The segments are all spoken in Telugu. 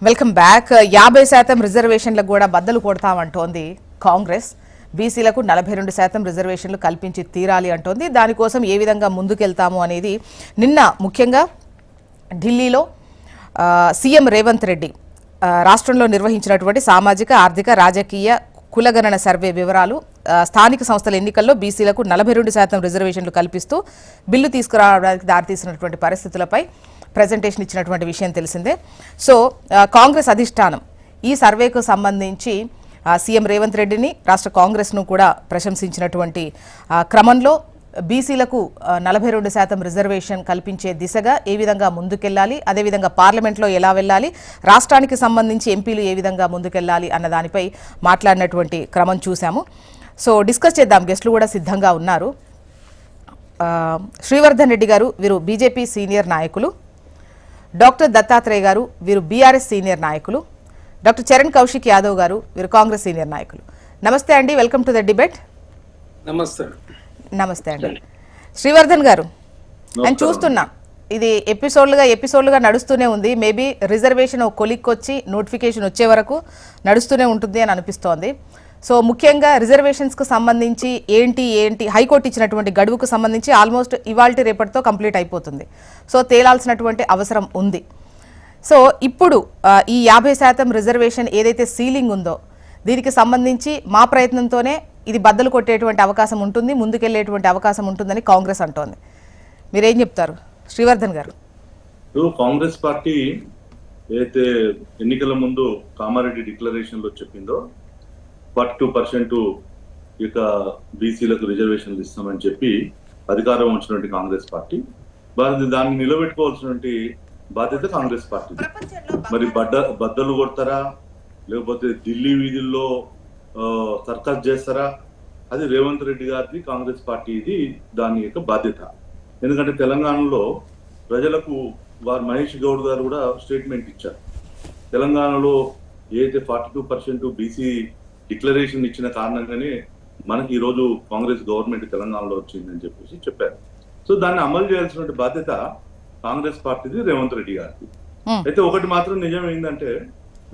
Welcome back. 50% రిజర్వేషన్లకు కూడా బద్దలు కొడతామంటోంది కాంగ్రెస్. బీసీలకు 42% రిజర్వేషన్లు కల్పించి తీరాలి అంటోంది. దానికోసం ఏ విధంగా ముందుకెళ్తాము అనేది నిన్న ముఖ్యంగా ఢిల్లీలో సీఎం రేవంత్ రెడ్డి రాష్ట్రంలో నిర్వహించినటువంటి సామాజిక ఆర్థిక రాజకీయ కులగణన సర్వే వివరాలు స్థానిక సంస్థల ఎన్నికల్లో బీసీలకు 42% రిజర్వేషన్లు కల్పిస్తూ బిల్లు తీసుకురావడానికి దారితీసినటువంటి పరిస్థితులపై ప్రెజెంటేషన్ ఇచ్చినటువంటి విషయం తెలిసిందే. సో కాంగ్రెస్ అధిష్టానం ఈ సర్వేకు సంబంధించి సీఎం రేవంత్ రెడ్డిని రాష్ట్ర కాంగ్రెస్ను కూడా ప్రశంసించినటువంటి క్రమంలో బీసీలకు 42% రిజర్వేషన్ కల్పించే దిశగా ఏ విధంగా ముందుకెళ్లాలి, అదేవిధంగా పార్లమెంట్లో ఎలా వెళ్ళాలి, రాష్ట్రానికి సంబంధించి ఎంపీలు ఏ విధంగా ముందుకెళ్లాలి అన్న దానిపై మాట్లాడినటువంటి క్రమం చూశాము. సో డిస్కస్ చేద్దాం. గెస్టులు కూడా సిద్ధంగా ఉన్నారు. శ్రీవర్ధన్ రెడ్డి గారు, వీరు బీజేపీ సీనియర్ నాయకులు. డాక్టర్ దత్తాత్రేయ గారు, వీరు బీఆర్ఎస్ సీనియర్ నాయకులు. డాక్టర్ చరణ్ కౌశిక్ యాదవ్ గారు, వీరు కాంగ్రెస్ సీనియర్ నాయకులు. నమస్తే అండి, వెల్కమ్ టు ద డిబేట్. నమస్తే అండి. శ్రీవర్ధన్ గారు, నేను చూస్తున్నా ఇది ఎపిసోడ్లుగా నడుస్తూనే ఉంది. మేబీ రిజర్వేషన్ ఒక కొలిక్కొచ్చి నోటిఫికేషన్ వచ్చే వరకు నడుస్తూనే ఉంటుంది అని అనిపిస్తోంది. సో ముఖ్యంగా రిజర్వేషన్స్కు సంబంధించి ఏంటి హైకోర్టు ఇచ్చినటువంటి గడువుకు సంబంధించి ఆల్మోస్ట్ ఇవాల్టి రేపటితో కంప్లీట్ అయిపోతుంది. సో తేలాల్సినటువంటి అవసరం ఉంది. సో ఇప్పుడు ఈ 50% రిజర్వేషన్ ఏదైతే సీలింగ్ ఉందో దీనికి సంబంధించి మా ప్రయత్నంతోనే ఇది బద్దలు కొట్టేటువంటి అవకాశం ఉంటుంది, ముందుకెళ్లేటువంటి అవకాశం ఉంటుందని కాంగ్రెస్ అంటోంది. మీరేం చెప్తారు శ్రీవర్ధన్ గారు? కాంగ్రెస్ పార్టీ ఏదైతే ఎన్నికల ముందు కామారెడ్డి డిక్లరేషన్ లో చెప్పిందో 42% ఇక బీసీలకు రిజర్వేషన్లు ఇస్తామని చెప్పి అధికారం వచ్చినటువంటి కాంగ్రెస్ పార్టీ దాన్ని నిలబెట్టుకోవాల్సినటువంటి బాధ్యత కాంగ్రెస్ పార్టీ. మరి బద్దలు కొడతారా, లేకపోతే ఢిల్లీ వీధుల్లో సర్కస్ చేస్తారా, అది రేవంత్ రెడ్డి గారిది, కాంగ్రెస్ పార్టీది దాని యొక్క బాధ్యత. ఎందుకంటే తెలంగాణలో ప్రజలకు వారు మహేష్ గౌడ్ గారు కూడా స్టేట్మెంట్ ఇచ్చారు. తెలంగాణలో ఏదైతే 42% బీసీ డిక్లరేషన్ ఇచ్చిన కారణంగానే మనకి ఈరోజు కాంగ్రెస్ గవర్నమెంట్ తెలంగాణలో వచ్చిందని చెప్పేసి చెప్పారు. సో దాన్ని అమలు చేయాల్సిన బాధ్యత కాంగ్రెస్ పార్టీది, రేవంత్ రెడ్డి గారికి. అయితే ఒకటి మాత్రం నిజం ఏంటంటే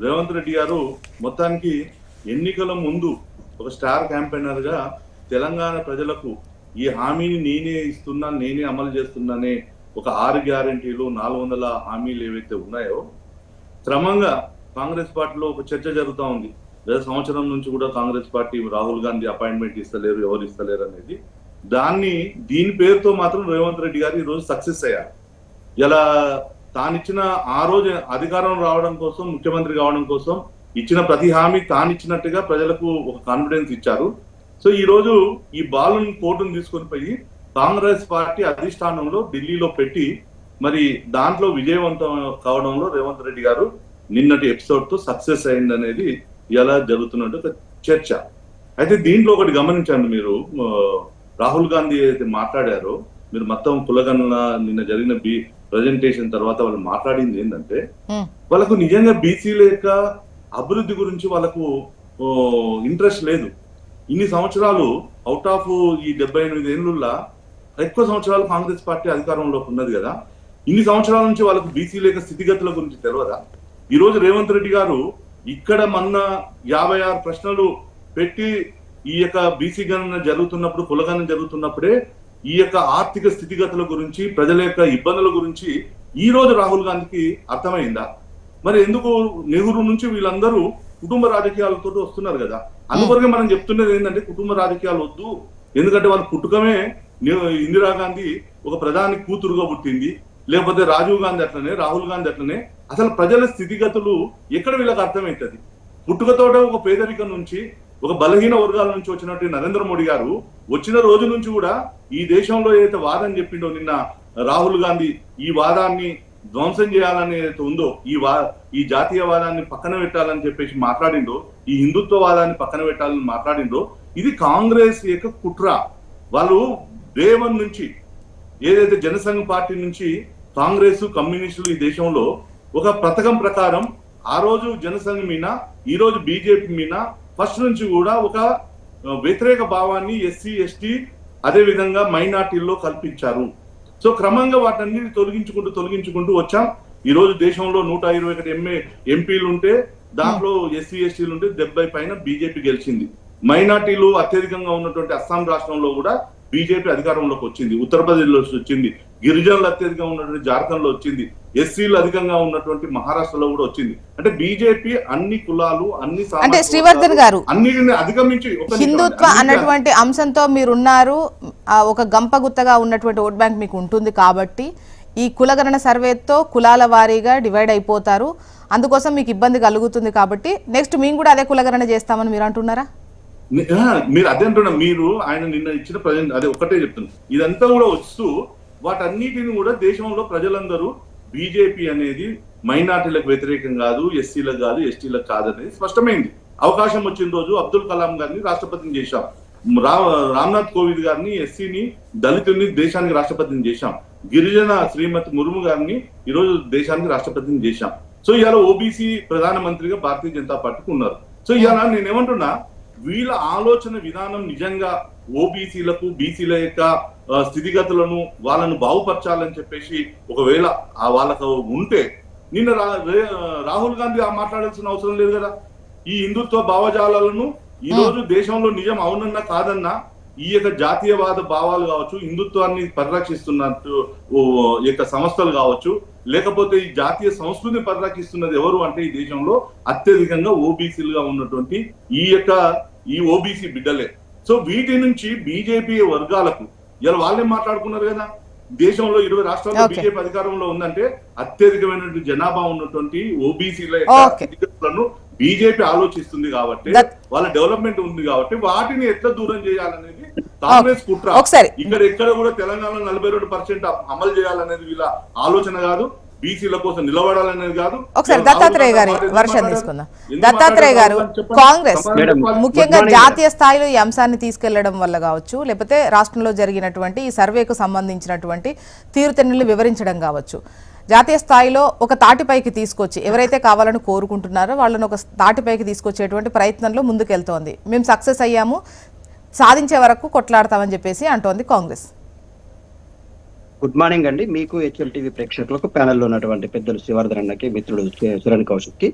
రేవంత్ రెడ్డి గారు మొత్తానికి ఎన్నికల ముందు ఒక స్టార్ క్యాంపెయినర్ గా తెలంగాణ ప్రజలకు ఈ హామీని నేనే ఇస్తున్నా, నేనే అమలు చేస్తున్నానే ఒక 6 గ్యారంటీలు 400 హామీలు ఏవైతే ఉన్నాయో క్రమంగా కాంగ్రెస్ పార్టీలో ఒక చర్చ జరుగుతూ ఉంది. గత సంవత్సరం నుంచి కూడా కాంగ్రెస్ పార్టీ రాహుల్ గాంధీ అపాయింట్మెంట్ ఇస్తలేరు, ఎవరు ఇస్తలేరు అనేది. దీని పేరుతో మాత్రం రేవంత్ రెడ్డి గారు ఈ రోజు సక్సెస్ అయ్యారు. ఇలా తానిచ్చిన ఆ రోజు అధికారం రావడం కోసం, ముఖ్యమంత్రి కావడం కోసం ఇచ్చిన ప్రతి హామీ తానిచ్చినట్టుగా ప్రజలకు ఒక కాన్ఫిడెన్స్ ఇచ్చారు. సో ఈ రోజు ఈ బాలుని కోర్టును తీసుకొని పోయి కాంగ్రెస్ పార్టీ అధిష్టానంలో ఢిల్లీలో పెట్టి మరి దాంట్లో విజయవంతం కావడంలో రేవంత్ రెడ్డి గారు నిన్నటి ఎపిసోడ్ తో సక్సెస్ అయిందనేది ఎలా జరుగుతున్నట్టు ఒక చర్చ. అయితే దీంట్లో ఒకటి గమనించండి మీరు, రాహుల్ గాంధీ ఏదైతే మాట్లాడారో, మీరు మొత్తం కులగణన నిన్న జరిగిన ప్రజెంటేషన్ తర్వాత వాళ్ళు మాట్లాడింది ఏంటంటే వాళ్ళకు నిజంగా బీసీల యొక్క అభివృద్ధి గురించి వాళ్ళకు ఇంట్రెస్ట్ లేదు. ఇన్ని సంవత్సరాలు అవుట్ ఆఫ్ ఈ 78 ఏళ్ళుల్లా ఎక్కువ సంవత్సరాలు కాంగ్రెస్ పార్టీ అధికారంలోకి ఉన్నది కదా. ఇన్ని సంవత్సరాల నుంచి వాళ్ళకు బీసీల యొక్క స్థితిగతుల గురించి తెలియదా? ఈ రోజు రేవంత్ రెడ్డి గారు ఇక్కడ మొన్న 56 ప్రశ్నలు పెట్టి ఈ యొక్క బీసీ గణన జరుగుతున్నప్పుడు, కులగణన జరుగుతున్నప్పుడే ఈ యొక్క ఆర్థిక స్థితిగతుల గురించి, ప్రజల యొక్క ఇబ్బందుల గురించి ఈ రోజు రాహుల్ గాంధీకి అర్థమైందా? మరి ఎందుకు నెహ్రూ నుంచి వీళ్ళందరూ కుటుంబ రాజకీయాలతో వస్తున్నారు కదా. అందుకొరకే మనం చెప్తున్నది ఏంటంటే కుటుంబ రాజకీయాలు వద్దు. ఎందుకంటే వాళ్ళ పుట్టుకమే ఇందిరాగాంధీ ఒక ప్రధాని కూతురుగా పుట్టింది, లేకపోతే రాజీవ్ గాంధీ అట్లనే, రాహుల్ గాంధీ అట్లనే. అసలు ప్రజల స్థితిగతులు ఎక్కడ వీళ్ళకి అర్థమవుతుంది? పుట్టుకతోట ఒక పేదరికం నుంచి, ఒక బలహీన వర్గాల నుంచి వచ్చినట్టు నరేంద్ర మోడీ గారు వచ్చిన రోజు నుంచి కూడా ఈ దేశంలో ఏదైతే వాదం చెప్పిండో నిన్న రాహుల్ గాంధీ, ఈ వాదాన్ని ధ్వంసం చేయాలని ఏదైతే ఉందో, ఈ జాతీయవాదాన్ని పక్కన పెట్టాలని చెప్పేసి మాట్లాడిందో, ఈ హిందుత్వవాదాన్ని పక్కన పెట్టాలని మాట్లాడిందో, ఇది కాంగ్రెస్ యొక్క కుట్ర. వాళ్ళు డే 1 నుంచి ఏదైతే జనసంఘ్ పార్టీ నుంచి కాంగ్రెస్, కమ్యూనిస్టులు ఈ దేశంలో ఒక పథకం ప్రకారం ఆ రోజు జనసంఘ్ మీద, ఈ రోజు బీజేపీ మీద ఫస్ట్ నుంచి కూడా ఒక వ్యతిరేక భావాన్ని ఎస్సీ, ఎస్టీ, అదే విధంగా మైనార్టీల్లో కల్పించారు. సో క్రమంగా వాటన్నిటిని తొలగించుకుంటూ వచ్చాం. ఈ రోజు దేశంలో 121 ఎంపీలు ఉంటే దాంట్లో ఎస్సీ ఎస్టీలు ఉంటే 70 పైన బీజేపీ గెలిచింది. మైనార్టీలు అత్యధికంగా ఉన్నటువంటి అస్సాం రాష్ట్రంలో కూడా బీజేపీ అధికారంలోకి వచ్చింది, ఉత్తరప్రదేశ్ లో వచ్చింది, గిరిజనులు అత్యధికంగా ఉన్నటువంటి జార్ఖండ్ లో వచ్చింది, ఎస్సీలు అధికంగా ఉన్నటువంటి మహారాష్ట్రలో కూడా వచ్చింది. అంటే బీజేపీ అన్ని కులాలు అన్ని అంటే శ్రీవర్ధన్ గారు అన్నిటిని అధిగమించి హిందుత్వ అన్నటువంటి అంశంతో మీరున్నారు, ఒక గంపగుత్తగా ఉన్నటువంటి ఓట్ బ్యాంక్ మీకు ఉంటుంది కాబట్టి ఈ కులగణన సర్వేతో కులాల వారీగా డివైడ్ అయిపోతారు, అందుకోసం మీకు ఇబ్బంది కలుగుతుంది కాబట్టి నెక్స్ట్ మేము కూడా అదే కులగణన చేస్తామని మీరు అంటున్నారా? మీరు అదే అంటున్నా, మీరు ఆయన నిన్న ఇచ్చిన ప్రజెంట్ అదే ఒకటే చెప్తున్నారు. ఇదంతా కూడా వస్తూ వాటన్నిటిని కూడా దేశంలో ప్రజలందరూ బీజేపీ అనేది మైనార్టీలకు వ్యతిరేకం కాదు, ఎస్సీలకు కాదు, ఎస్టీలకు కాదు అనేది స్పష్టమైంది. అవకాశం వచ్చిన రోజు అబ్దుల్ కలాం గారిని రాష్ట్రపతిని చేశాం, రామ్నాథ్ కోవింద్ గారిని ఎస్సీని దళితుల్ని దేశానికి రాష్ట్రపతిని చేశాం, గిరిజన శ్రీమతి ముర్ము గారిని ఈరోజు దేశానికి రాష్ట్రపతిని చేశాం. సో ఇవాళ ఓబీసీ ప్రధానమంత్రిగా భారతీయ జనతా పార్టీకి ఉన్నారు. సో ఇవాళ నేనేమంటున్నా, వీళ్ళ ఆలోచన విధానం నిజంగా ఓబీసీలకు బీసీల యొక్క స్థితిగతులను వాళ్ళను బాగుపరచాలని చెప్పేసి ఒకవేళ వాళ్ళకు ఉంటే నిన్న రాహుల్ గాంధీ మాట్లాడాల్సిన అవసరం లేదు కదా. ఈ హిందుత్వ భావజాలను ఈ రోజు దేశంలో నిజం అవునన్నా కాదన్నా ఈ యొక్క జాతీయవాద భావాలు కావచ్చు, హిందుత్వాన్ని పరిరక్షిస్తున్నట్టు యొక్క సంస్థలు కావచ్చు, లేకపోతే ఈ జాతీయ సంస్కృతిని పరిరక్షిస్తున్నది ఎవరు అంటే ఈ దేశంలో అత్యధికంగా ఓబీసీలుగా ఉన్నటువంటి ఈ ఓబీసీ బిడ్డలే. సో వీటి నుంచి బీజేపీ వర్గాలకు ఇలా వాళ్ళే మాట్లాడుకున్నారు కదా, దేశంలో 20 రాష్ట్రాల్లో బీజేపీ అధికారంలో ఉందంటే అత్యధికమైనటువంటి జనాభా ఉన్నటువంటి ఓబీసీల యొక్క బీజేపీ ఆలోచిస్తుంది కాబట్టి, వాళ్ళ డెవలప్మెంట్ ఉంది కాబట్టి వాటిని ఎట్లా దూరం చేయాలనేది కాంగ్రెస్ కుట్ర. ఇక్కడ కూడా తెలంగాణలో 42% అమలు చేయాలనేది వీళ్ళ ఆలోచన కాదు, బీసీల కోసం నిలబడాలనేది కాదు. ఒకసారి దత్తాత్రేయ గారి వర్షన్ తీసుకుందాం. దత్తాత్రేయ గారు, కాంగ్రెస్ ముఖ్యంగా జాతీయ స్థాయిలో ఈ అంశాన్ని తీసుకెళ్లడం వల్ల కావచ్చు, లేకపోతే రాష్ట్రంలో జరిగినటువంటి ఈ సర్వేకు సంబంధించినటువంటి తీరుతెన్నులు వివరించడం కావచ్చు, జాతీయ స్థాయిలో ఒక తాటిపైకి తీసుకొచ్చి ఎవరైతే కావాలని కోరుకుంటున్నారో వాళ్ళని ఒక తాటిపైకి తీసుకొచ్చేటువంటి ప్రయత్నంలో ముందుకెళ్తోంది. మేము సక్సెస్ అయ్యాము, సాధించే వరకు కొట్లాడతామని చెప్పేసి అంటోంది కాంగ్రెస్. గుడ్ మార్నింగ్ అండి మీకు, హెచ్ఎం టీవీ ప్రేక్షకులకు, ప్యానెల్లో ఉన్నటువంటి పెద్దలు శ్రీవర్ధన్ అన్నకి, మిత్రుడు కిరణ్ కౌశిక్ కి.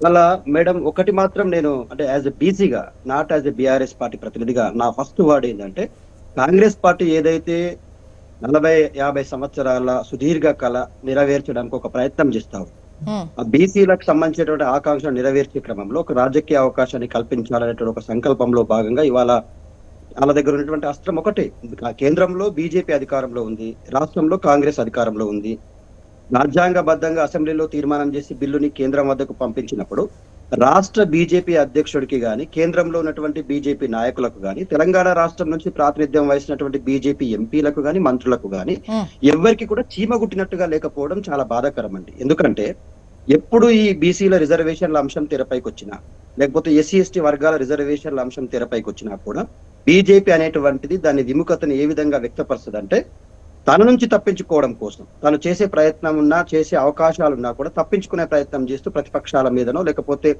అలా మేడం ఒకటి మాత్రం నేను అంటే యాజ్ ఎ బీసీగా, not as a BRS party ప్రతినిధిగా నా ఫస్ట్ వర్డ్ ఏంటంటే, కాంగ్రెస్ పార్టీ ఏదైతే 40-50 సంవత్సరాల సుదీర్ఘ కళ నెరవేర్చడానికి ఒక ప్రయత్నం చేస్తావు, బీసీలకు సంబంధించినటువంటి ఆకాంక్ష నెరవేర్చే క్రమంలో ఒక రాజకీయ అవకాశాన్ని కల్పించాలనేటువంటి ఒక సంకల్పంలో భాగంగా ఇవాళ వాళ్ళ దగ్గర ఉన్నటువంటి అస్త్రం ఒకటే. కేంద్రంలో బీజేపీ అధికారంలో ఉంది, రాష్ట్రంలో కాంగ్రెస్ అధికారంలో ఉంది. రాజ్యాంగబద్ధంగా అసెంబ్లీలో తీర్మానం చేసి బిల్లుని కేంద్రం వద్దకు పంపించినప్పుడు రాష్ట్ర బీజేపీ అధ్యక్షుడికి గాని, కేంద్రంలో ఉన్నటువంటి బీజేపీ నాయకులకు గాని, తెలంగాణ రాష్ట్రం నుంచి ప్రాతినిధ్యం వహించినటువంటి బీజేపీ ఎంపీలకు గాని, మంత్రులకు గాని ఎవరికి కూడా చీమగుట్టినట్టుగా లేకపోవడం చాలా బాధాకరం అండి. ఎందుకంటే ఎప్పుడు ఈ బీసీల రిజర్వేషన్ల అంశం తెరపైకి వచ్చినా, లేకపోతే ఎస్సీ ఎస్టీ వర్గాల రిజర్వేషన్ల అంశం తెరపైకి వచ్చినా కూడా బీజేపీ అనేటువంటిది దాని విముఖతను ఏ విధంగా వ్యక్తపరుస్తుంది అంటే, తన నుంచి తప్పించుకోవడం కోసం తను చేసే ప్రయత్నం ఉన్నా, చేసే అవకాశాలున్నా కూడా తప్పించుకునే ప్రయత్నం చేస్తూ ప్రతిపక్షాల మీదనో లేకపోతే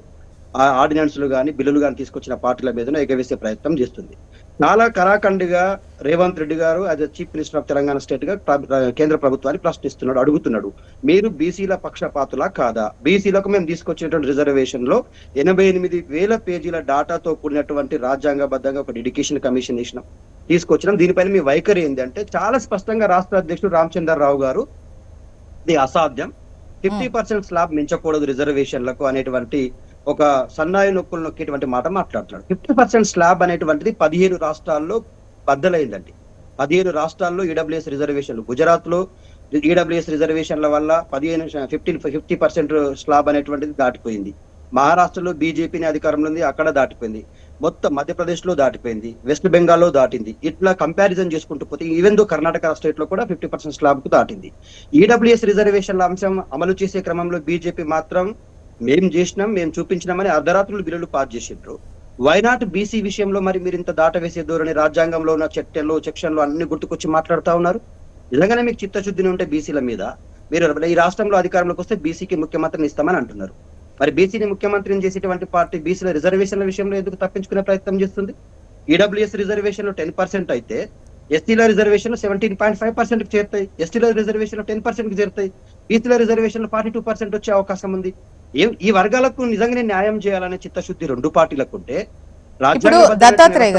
ఆర్డినెన్స్లు కానీ బిల్లులు కానీ తీసుకొచ్చిన పార్టీల మీదనో ఎగవేసే ప్రయత్నం చేస్తుంది. చాలా కరాఖండిగా రేవంత్ రెడ్డి గారు as chief minister of Telangana state గా కేంద్ర ప్రభుత్వాన్ని ప్రశ్నిస్తున్నాడు, అడుగుతున్నాడు, మీరు బీసీల పక్షపాతులా కాదా? బీసీలకు మేము తీసుకొచ్చినటువంటి రిజర్వేషన్ లో 88,000 పేజీల డాటాతో కూడినటువంటి రాజ్యాంగబద్ధంగా ఒక డెడికేషన్ కమిషన్ తీసుకొచ్చినాం, దీనిపైన మీ వైఖరి ఏంటి అంటే చాలా స్పష్టంగా రాష్ట్ర అధ్యక్షుడు రామచంద్రరావు గారు ఇది అసాధ్యం, 50% స్లాబ్ మించకూడదు రిజర్వేషన్లకు అనేటువంటి ఒక సన్నాయి నొప్పులు నొక్కేటువంటి మాట మాట్లాడుతున్నాడు. 50% స్లాబ్ అనేటువంటిది 15 రాష్ట్రాల్లో బద్దలైందండి. 15 రాష్ట్రాల్లో ఈడబ్ల్యూఎస్ రిజర్వేషన్లు, గుజరాత్ లో ఈడబ్ల్యూఎస్ రిజర్వేషన్ల వల్ల 50% స్లాబ్ అనేటువంటిది దాటిపోయింది. మహారాష్ట్రలో బీజేపీని అధికారంలో ఉంది, అక్కడ దాటిపోయింది. మొత్తం మధ్యప్రదేశ్ లో దాటిపోయింది, వెస్ట్ బెంగాల్లో దాటింది. ఇట్లా కంపారిజన్ చేసుకుంటూ పోతే ఈవెన్ దో కర్ణాటక స్టేట్ లో కూడా 50% స్లాబ్ కు దాటింది. ఈడబ్ల్యూఎస్ రిజర్వేషన్ల అంశం అమలు చేసే క్రమంలో బీజేపీ మాత్రం మేము చేసినాం, మేము చూపించినామని అర్ధరాత్రులు బిల్లులు పాస్ చేసిండ్రు. వైనాట్ బీసీ విషయంలో మరి మీరు ఇంత దాటవేసే ధోరణి, రాజ్యాంగంలో ఉన్న చట్టంలో సెక్షన్లు అన్ని గుర్తుకొచ్చి మాట్లాడుతూ ఉన్నారు. నిజంగానే మీకు చిత్తశుద్ధిని ఉంటే బీసీల మీద, మీరు ఈ రాష్ట్రంలో అధికారంలోకి వస్తే బీసీకి ముఖ్యమంత్రిని ఇస్తామని అంటున్నారు. మరి బీసీని ముఖ్యమంత్రిని చేసేటువంటి పార్టీ బీసీల రిజర్వేషన్ల విషయంలో ఎందుకు తప్పించుకునే ప్రయత్నం చేస్తుంది? ఈడబ్ల్యూఎస్ రిజర్వేషన్ లో 10% అయితే ఎస్టీల రిజర్వేషన్ 17.5% కి చేరుతాయి, ఎస్టీల రిజర్వేషన్ 10% కి చేరుతాయి. బీసీల రిజర్వేషన్లు 42% వచ్చే అవకాశం ఉంది. ఈ వర్గాలకు నిజంగానే న్యాయం చేయాలనే చిత్తశుద్ధి రెండు పార్టీలకు ఉంటే ఇప్పుడు దత్తాత్రేయ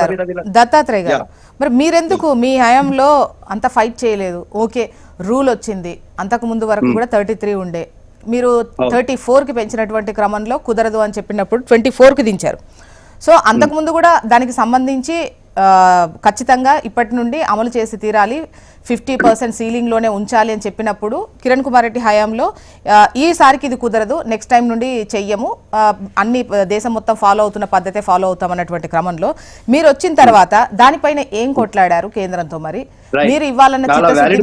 గారు మరి మీరెందుకు మీ హయాంలో అంత ఫైట్ చేయలేదు? ఓకే, రూల్ వచ్చింది, అంతకు ముందు వరకు కూడా 33 ఉండే, మీరు 34కి పెంచినటువంటి క్రమంలో కుదరదు అని చెప్పినప్పుడు 24కి దించారు. సో అంతకుముందు కూడా దానికి సంబంధించి ఖచ్చితంగా ఇప్పటి నుండి అమలు చేసి తీరాలి, 50% సీలింగ్లోనే ఉంచాలి అని చెప్పినప్పుడు కిరణ్ కుమార్ రెడ్డి హయాంలో ఈసారికి ఇది కుదరదు, నెక్స్ట్ టైం నుండి చెయ్యము, అన్ని దేశం మొత్తం ఫాలో అవుతున్న పద్ధతే ఫాలో అవుతాం అన్నటువంటి క్రమంలో మీరు వచ్చిన తర్వాత దానిపైన ఏం కొట్లాడారు కేంద్రంతో? మరి మీరు ఇవ్వాలన్న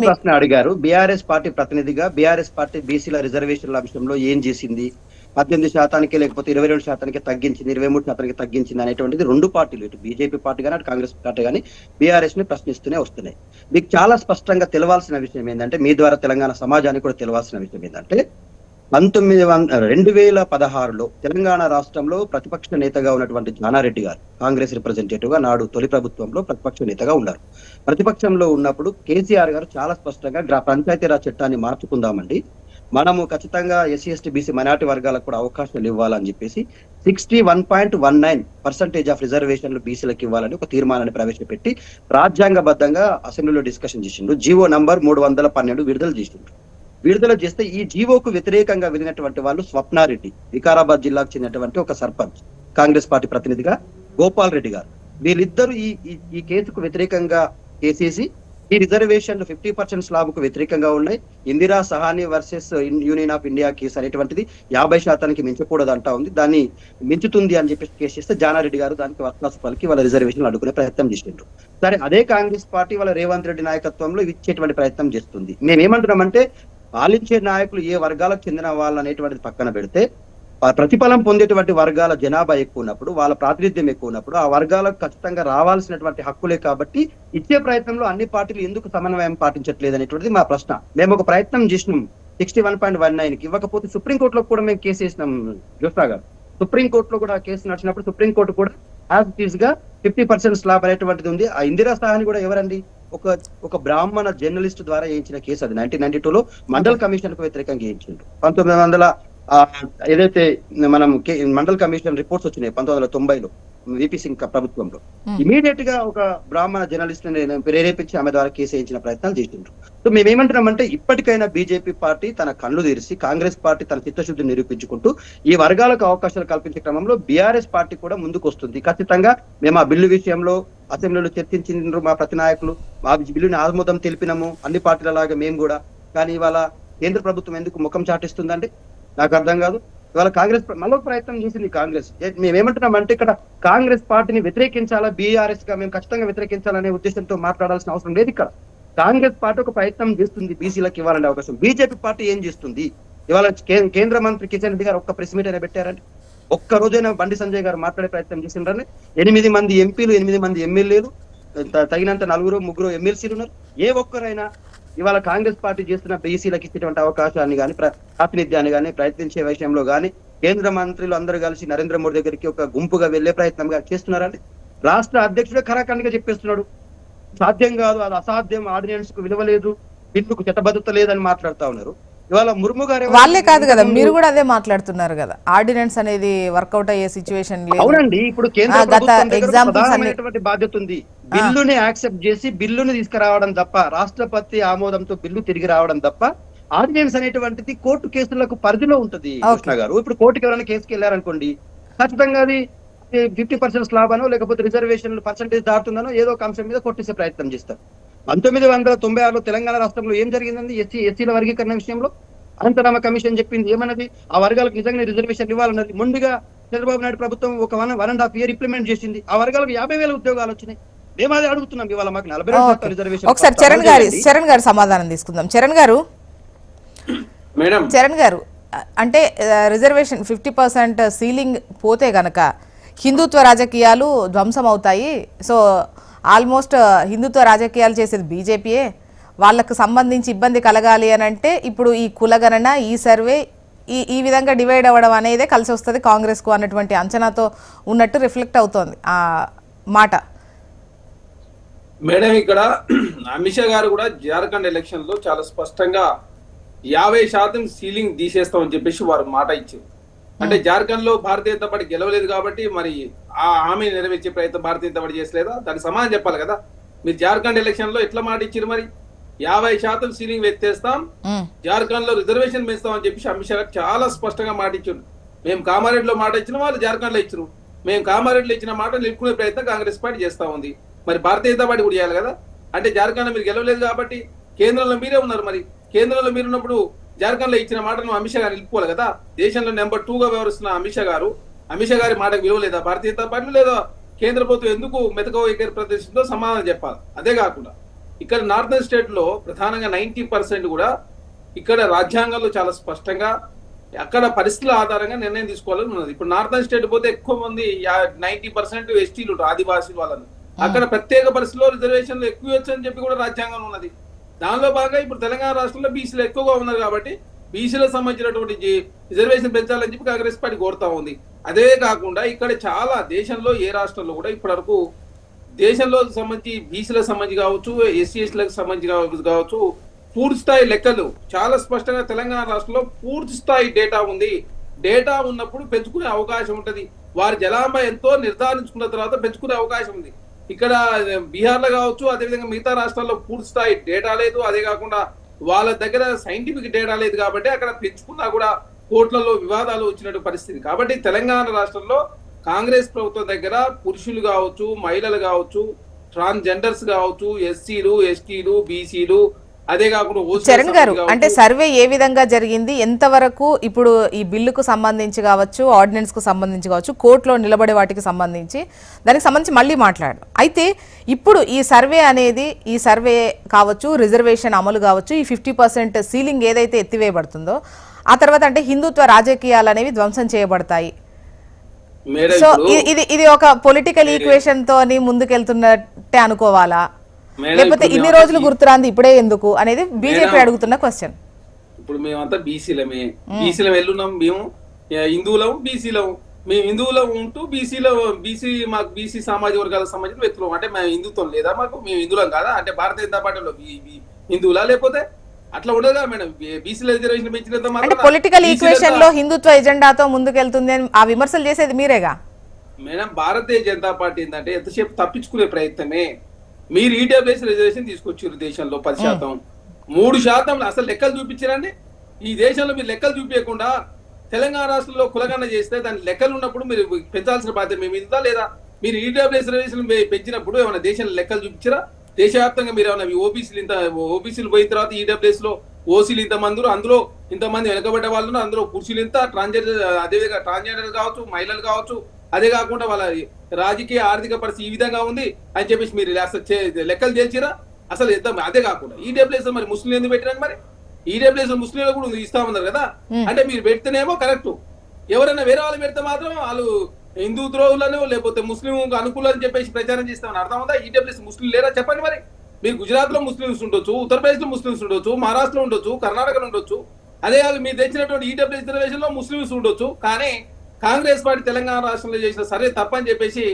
ప్రశ్న అడిగారు. బీఆర్ఎస్ పార్టీ ప్రతినిధిగా బీఆర్ఎస్ పార్టీ బీసీల రిజర్వేషన్ల అంశంలో ఏం చేసింది? 18% లేకపోతే 22% తగ్గించింది, 23% తగ్గించింది అనేటువంటిది రెండు పార్టీలు, ఇటు బీజేపీ పార్టీ కానీ అటు కాంగ్రెస్ పార్టీ కానీ బీఆర్ఎస్ ని ప్రశ్నిస్తూనే వస్తున్నాయి. మీకు చాలా స్పష్టంగా తెలవాల్సిన విషయం ఏంటంటే, మీ ద్వారా తెలంగాణ సమాజానికి కూడా తెలవాల్సిన విషయం ఏంటంటే, 2016లో తెలంగాణ రాష్ట్రంలో ప్రతిపక్ష నేతగా ఉన్నటువంటి జానారెడ్డి గారు కాంగ్రెస్ రిప్రజెంటేటివ్ గా నాడు తొలి ప్రభుత్వంలో ప్రతిపక్ష నేతగా ఉన్నారు. ప్రతిపక్షంలో ఉన్నప్పుడు కేసీఆర్ గారు చాలా స్పష్టంగా పంచాయతీరాజ్ చట్టాన్ని మార్చుకుందామండి, మనము ఖచ్చితంగా ఎస్సీ ఎస్టీ బీసీ మైనార్టీ వర్గాలకు కూడా అవకాశాలు ఇవ్వాలని చెప్పేసి 61.19% ఆఫ్ రిజర్వేషన్లు బీసీలకు ఇవ్వాలని ఒక తీర్మానాన్ని ప్రవేశపెట్టి రాజ్యాంగబద్ధంగా అసెంబ్లీలో డిస్కషన్ చేసిండు. జీవో నంబర్ 312 విడుదల చేసిండు. విడుదల చేస్తే ఈ జీవోకు వ్యతిరేకంగా వెళ్ళినటువంటి వాళ్ళు స్వప్నారెడ్డి, వికారాబాద్ జిల్లాకు చెందినటువంటి ఒక సర్పంచ్, కాంగ్రెస్ పార్టీ ప్రతినిధిగా గోపాల్ రెడ్డి గారు, వీళ్ళిద్దరూ ఈ కేసుకు వ్యతిరేకంగా కేసేసి ఈ రిజర్వేషన్లు 50% స్లాబ్ కు వ్యతిరేకంగా ఉన్నాయి. Indira Sawhney versus Union of India case అనేటువంటిది 50% మించకూడదు అంటా ఉంది, దాన్ని మించుతుంది అని చెప్పి కేసు చేస్తే జానారెడ్డి గారు దానికి వర్కాసు పలికి వాళ్ళ రిజర్వేషన్లు అడ్డుకునే ప్రయత్నం చేసిండ్రు. సరే, అదే కాంగ్రెస్ పార్టీ వాళ్ళ రేవంత్ రెడ్డి నాయకత్వంలో ఇచ్చేటువంటి ప్రయత్నం చేస్తుంది. మేమేమంటున్నామంటే, పాలించే నాయకులు ఏ వర్గాలకు చెందిన వాళ్ళు అనేటువంటిది పక్కన పెడితే, ప్రతిఫలం పొందేటువంటి వర్గాల జనాభా ఎక్కువ ఉన్నప్పుడు, వాళ్ళ ప్రాతినిధ్యం ఎక్కువ ఉన్నప్పుడు, ఆ వర్గాలకు ఖచ్చితంగా రావాల్సినటువంటి హక్కులే కాబట్టి ఇచ్చే ప్రయత్నంలో అన్ని పార్టీలు ఎందుకు సమన్వయం పాటించట్లేదు అనేటువంటిది మా ప్రశ్న. మేము ఒక ప్రయత్నం చేసినాం 61.19కి, ఇవ్వకపోతే సుప్రీంకోర్టులో కూడా మేము కేసు వేసినాం జోస్రా గారు. సుప్రీంకోర్టులో కూడా కేసు నడిచినప్పుడు సుప్రీంకోర్టు కూడా యాజ్ ఇట్ ఈస్ గా 50% స్లాబ్ అనేటువంటిది ఉంది. ఆ ఇందిరా సహాని కూడా ఎవరండి? ఒక బ్రాహ్మణ జర్నలిస్ట్ ద్వారా వేయించిన కేసు అది. 1992లో మండల్ కమిషన్ కు వ్యతిరేకంగా వేయించిండు. 1900 ఏదైతే మనం మండల్ కమిషన్ రిపోర్ట్స్ వచ్చినాయి 1990లో విపి సింగ్ ప్రభుత్వంలో, ఇమీడియట్ గా ఒక బ్రాహ్మణ జర్నలిస్ట్ ని ప్రేరేపించి ఆమె ద్వారా కేసు వేయించిన ప్రయత్నాలు చేసిండ్రు. సో మేమేమంటున్నామంటే, ఇప్పటికైనా బీజేపీ పార్టీ తన కళ్ళు తెరిచి, కాంగ్రెస్ పార్టీ తన చిత్తశుద్ధిని నిరూపించుకుంటూ ఈ వర్గాలకు అవకాశాలు కల్పించే క్రమంలో బీఆర్ఎస్ పార్టీ కూడా ముందుకు వస్తుంది. ఖచ్చితంగా మేము ఆ బిల్లు విషయంలో అసెంబ్లీలో చర్చించిండ్రు మా ప్రతి నాయకులు, ఆ బిల్లుని ఆమోదం తెలిపినాము అన్ని పార్టీల లాగా మేము కూడా. కానీ ఇవాళ కేంద్ర ప్రభుత్వం ఎందుకు ముఖం చాటిస్తుందండి నాకు అర్థం కాదు. ఇవాళ కాంగ్రెస్ మళ్ళీ ప్రయత్నం చేసింది కాంగ్రెస్. మేమేమంటున్నామంటే, ఇక్కడ కాంగ్రెస్ పార్టీని వ్యతిరేకించాలా, బీఆర్ఎస్ గా మేము ఖచ్చితంగా వ్యతిరేకించాలనే ఉద్దేశంతో మాట్లాడాల్సిన అవసరం లేదు. ఇక్కడ కాంగ్రెస్ పార్టీ ఒక ప్రయత్నం చేస్తుంది బీసీలకు ఇవ్వాలనే అవకాశం. బీజేపీ పార్టీ ఏం చేస్తుంది? ఇవాళ కేంద్ర మంత్రి కిషన్ రెడ్డి గారు ఒక్క ప్రెస్ మీట్ అయినా పెట్టారండి? ఒక్క రోజైనా బండి సంజయ్ గారు మాట్లాడే ప్రయత్నం చేసిండ్రని? 8 మంది ఎంపీలు, 8 మంది ఎమ్మెల్యేలు, తగినంత 4-3 ఎమ్మెల్సీలు ఉన్నారు. ఏ ఒక్కరైనా ఇవాళ కాంగ్రెస్ పార్టీ చేస్తున్న బీసీలకు ఇచ్చేటువంటి అవకాశాన్ని కానీ ప్రాతినిధ్యాన్ని కానీ ప్రయత్నించే విషయంలో కానీ కేంద్ర మంత్రులు అందరూ కలిసి నరేంద్ర మోడీ దగ్గరికి ఒక గుంపుగా వెళ్లే ప్రయత్నం చేస్తున్నారండి. రాష్ట్ర అధ్యక్షుడే ఖరాఖండిగా చెప్పేస్తున్నాడు, సాధ్యం కాదు, అది అసాధ్యం, ఆర్డినెన్స్ కు విలువ లేదు, బిల్లుకు చట్టబద్ధత లేదని మాట్లాడుతా ఉన్నారు. ఇవాళ ముర్ము గారు వాళ్ళే కాదు కదా, మీరు కూడా అదే మాట్లాడుతున్నారు కదా, ఆర్డినెన్స్ అనేది వర్కౌట్ అయ్యే సిచ్యువేషన్ లేదు. అవునండి, ఇప్పుడు కేంద్ర ప్రభుత్వం బాధ్యత ఉంది. బిల్లుని యాక్సెప్ట్ చేసి బిల్లుని తీసుకురావడం తప్ప, రాష్ట్రపతి ఆమోదంతో బిల్లు తిరిగి రావడం తప్ప, ఆర్డినెన్స్ అనేటువంటిది కోర్టు కేసులకు పరిధిలో ఉంటుంది కృష్ణ గారు. ఇప్పుడు కోర్టుకి ఎవరైనా కేసుకి వెళ్ళారనుకోండి, ఖచ్చితంగా అది 50% స్లాబ్ అనో లేకపోతే రిజర్వేషన్ పర్సెంటేజ్ దాటుతుందనో ఏదో ఒక అంశం మీద కొట్టేసే ప్రయత్నం చేస్తారు. 1996లో తెలంగాణ రాష్ట్రంలో ఏం జరిగిందండి? ఎస్సీల వర్గీకరణ విషయంలో అనంతరామ కమిషన్ చెప్పింది ఏమన్నది? ఆ వర్గాలకు నిజంగా రిజర్వేషన్ ఇవ్వాలన్నది. ముందుగా చంద్రబాబు నాయుడు ప్రభుత్వం ఒక 1.5 year ఇంప్లిమెంట్ చేసింది. ఆ వర్గాలకు 50,000 ఉద్యోగాలు వచ్చినాయి. మేము అదే అడుగుతున్నాం, ఇవాళ మాకు 42% రిజర్వేషన్. ఒకసారి చరణ్ గారు సమాధానం తీసుకుందాం. చరణ్ గారు అంటే రిజర్వేషన్ 50% సీలింగ్ పోతే గనక హిందుత్వ రాజకీయాలు ధ్వంసం అవుతాయి. సో ఆల్మోస్ట్ హిందుత్వ రాజకీయాలు చేసేది బీజేపీయే, వాళ్ళకు సంబంధించి ఇబ్బంది కలగాలి అని అంటే ఇప్పుడు ఈ కులగణన, ఈ సర్వే ఈ విధంగా డివైడ్ అవ్వడం అనేదే కలిసి వస్తుంది కాంగ్రెస్కు అన్నటువంటి అంచనాతో ఉన్నట్టు రిఫ్లెక్ట్ అవుతోంది ఆ మాట. మేడం, ఇక్కడ అమిత్ షా గారు కూడా జార్ఖండ్ ఎలక్షన్ లో చాలా స్పష్టంగా 50% సీలింగ్ తీసేస్తామని చెప్పేసి వారు మాట ఇచ్చారు. అంటే జార్ఖండ్ లో భారతీయ జనతా పార్టీ గెలవలేదు కాబట్టి మరి ఆ హామీ నెరవేర్చే ప్రయత్నం భారతీయ జనతా పార్టీ చేసలేదా? దానికి సమాధానం చెప్పాలి కదా. మీరు జార్ఖండ్ ఎలక్షన్ లో ఎట్లా మాట ఇచ్చారు? మరి 50% సీలింగ్ ఎత్తేస్తాం, జార్ఖండ్ లో రిజర్వేషన్ పెంచుతామని చెప్పేసి అమిత్ షా గారు చాలా స్పష్టంగా మాట ఇచ్చారు. మేము కామారెడ్డిలో మాట ఇచ్చిన వాళ్ళు జార్ఖండ్ లో ఇచ్చారు. మేము కామారెడ్డిలో ఇచ్చిన మాట నిలుపుకునే ప్రయత్నం కాంగ్రెస్ పార్టీ చేస్తా ఉంది. మరి భారతీయ జనతా పార్టీ కూడా చేయాలి కదా. అంటే జార్ఖండ్ లో మీరు గెలవలేదు కాబట్టి కేంద్రంలో మీరే ఉన్నారు. మరి కేంద్రంలో మీరున్నప్పుడు జార్ఖండ్ లో ఇచ్చిన మాటను అమిత్ షా గారు నిలుపుకోవాలి కదా. దేశంలో నెంబర్ 2 గా వ్యవహరిస్తున్న అమిత్ షా గారి మాటకు విలువ లేదా భారతీయ జనతా పార్టీ? లేదా కేంద్ర ప్రభుత్వం ఎందుకు మెతక వైఖరి ప్రదర్శిందో సమాధానం చెప్పాలి. అదే కాకుండా ఇక్కడ నార్థన్ స్టేట్ లో ప్రధానంగా 90% కూడా ఇక్కడ రాజ్యాంగంలో చాలా స్పష్టంగా అక్కడ పరిస్థితుల ఆధారంగా నిర్ణయం తీసుకోవాలని ఉన్నది. ఇప్పుడు నార్థన్ స్టేట్ పోతే ఎక్కువ మంది 90% ఎస్టీలు ఆదివాసీలు వాళ్ళని అక్కడ ప్రత్యేక పరిస్థితుల్లో రిజర్వేషన్లు ఎక్కువ ఇవ్వచ్చు అని చెప్పి కూడా రాజ్యాంగంలో ఉన్నది. దానిలో భాగంగా ఇప్పుడు తెలంగాణ రాష్ట్రంలో బీసీలు ఎక్కువగా ఉన్నారు కాబట్టి బీసీలకు సంబంధించినటువంటి రిజర్వేషన్ పెంచాలని చెప్పి కాంగ్రెస్ పార్టీ కోరుతా ఉంది. అదే కాకుండా ఇక్కడ చాలా దేశంలో ఏ రాష్ట్రంలో కూడా ఇప్పటి వరకు దేశంలో సంబంధించి బీసీలకు సంబంధించి కావచ్చు, ఎస్సీఎస్లకు సంబంధించి కావచ్చు, పూర్తి స్థాయి లెక్కలు చాలా స్పష్టంగా తెలంగాణ రాష్ట్రంలో పూర్తి స్థాయి డేటా ఉంది. డేటా ఉన్నప్పుడు పెంచుకునే అవకాశం ఉంటది. వారి జనాభా ఎంతో నిర్ధారించుకున్న తర్వాత పెంచుకునే అవకాశం ఉంది. ఇక్కడ బీహార్లో కావచ్చు, అదేవిధంగా మిగతా రాష్ట్రాల్లో పూర్తి స్థాయి డేటా లేదు. అదే కాకుండా వాళ్ళ దగ్గర సైంటిఫిక్ డేటా లేదు కాబట్టి అక్కడ పెంచుకున్నా కూడా కోట్లలో వివాదాలు వచ్చినట్టు పరిస్థితి. కాబట్టి తెలంగాణ రాష్ట్రంలో కాంగ్రెస్ ప్రభుత్వం దగ్గర పురుషులు కావచ్చు, మహిళలు కావచ్చు, ట్రాన్స్జెండర్స్ కావచ్చు, ఎస్సీలు, ఎస్టీలు, బీసీలు, అదే కాకుండా చరణ్ గారు, అంటే సర్వే ఏ విధంగా జరిగింది, ఎంతవరకు ఇప్పుడు ఈ బిల్లుకు సంబంధించి కావచ్చు, ఆర్డినెన్స్ కు సంబంధించి కావచ్చు, కోర్టులో నిలబడే వాటికి సంబంధించి దానికి సంబంధించి మళ్ళీ మాట్లాడు. అయితే ఇప్పుడు ఈ సర్వే అనేది, ఈ సర్వే కావచ్చు, రిజర్వేషన్ అమలు కావచ్చు, ఈ 50% సీలింగ్ ఏదైతే ఎత్తివేయబడుతుందో ఆ తర్వాత అంటే హిందుత్వ రాజకీయాలు అనేవి ధ్వంసం చేయబడతాయి. సో ఇది ఒక పొలిటికల్ ఈక్వేషన్ తోని ముందుకెళ్తున్నట్టే అనుకోవాలా, లేకపోతే ఇన్ని రోజులు గుర్తురాంది ఇప్పుడే ఎందుకు అనేది బీజేపీ అడుగుతున్న క్వశ్చన్. ఇప్పుడు మేమంతా బీసీలమే, బీసీలో వెళ్ళున్నాం. మేము హిందువులం, బీసీలం. మేము హిందువులం ఉంటూ మాకు బీసీ సామాజిక వర్గాలకు సంబంధించిన వ్యక్తులు అంటే మేము హిందుత్వం లేదా? మాకు మేము హిందువులం కాదా? అంటే భారతీయ జనతా పార్టీలో హిందువులా? లేకపోతే అట్లా ఉండదుగా మేడం. బీసీల రిజర్వేషన్ పెంచినంత అంటే పొలిటికల్ ఈక్వేషన్ లో హిందుత్వ ఎజెండాతో ముందుకెళ్తుంది అని ఆ విమర్శలు చేసేది మీరేగా మేడం. భారతీయ జనతా పార్టీ ఏంటంటే ఎంతసేపు తప్పించుకునే ప్రయత్నమే. మీరు ఈడబ్ల్యూఎస్ రిజర్వేషన్ తీసుకొచ్చారు దేశంలో 10%, 3% అసలు లెక్కలు చూపించారండి. ఈ దేశంలో మీరు లెక్కలు చూపించకుండా తెలంగాణ రాష్ట్రంలో కులగణన చేస్తే దాని లెక్కలు ఉన్నప్పుడు మీరు పెంచాల్సిన బాధ్యత మీ మీద లేదా? మీరు ఈడబ్ల్యూఎస్ రిజర్వేషన్ పెంచినప్పుడు ఏమైనా దేశంలో లెక్కలు చూపించారా? దేశవ్యాప్తంగా మీరు ఏమైనా ఓబీసీలు పోయిన తర్వాత ఈడబ్ల్యూఎస్ లో ఓసీలు ఇంతమంది, అందులో ఇంతమంది వెనకబడ్డ వాళ్ళు, అందులో పురుషులు ఇంత, అదేవిధంగా ట్రాన్స్జెండర్ కావచ్చు, మహిళలు కావచ్చు, అదే కాకుండా వాళ్ళ రాజకీయ ఆర్థిక పరిస్థితి ఈ విధంగా ఉంది అని చెప్పేసి మీరు లెక్కలు చేర్చిరా అసలు? అదే కాకుండా ఈడబ్ల్యూఎస్ మరి ముస్లిం ఎందుకు పెట్టినాక? మరి ఈడబ్ల్యూఎస్ ముస్లింలు కూడా ఇస్తామన్నారు కదా. అంటే మీరు పెడితేనేమో కరెక్ట్, ఎవరైనా వేరే వాళ్ళు పెడితే మాత్రం వాళ్ళు హిందూ ద్రోహులను లేకపోతే ముస్లిం అనుకూలం అని చెప్పేసి ప్రచారం చేస్తామని అర్థం ఉందా? ఈడబ్ల్యూఎస్ ముస్లిం లేరా చెప్పండి. మరి మీరు గుజరాత్ లో ముస్లింస్ ఉండొచ్చు, ఉత్తరప్రదేశ్ లో ముస్లింస్ ఉండొచ్చు, మహారాష్ట్రలో ఉండొచ్చు, కర్ణాటకలో ఉండొచ్చు, అదే కాదు మీరు తెచ్చినటువంటి ఈడబ్ల్యూఎస్ రిజర్వేషన్ లో ముస్లింస్ ఉండొచ్చు. కానీ కాంగ్రెస్ పార్టీ తెలంగాణ రాష్ట్రంలో చేసిన సరే తప్పని చెప్పేసి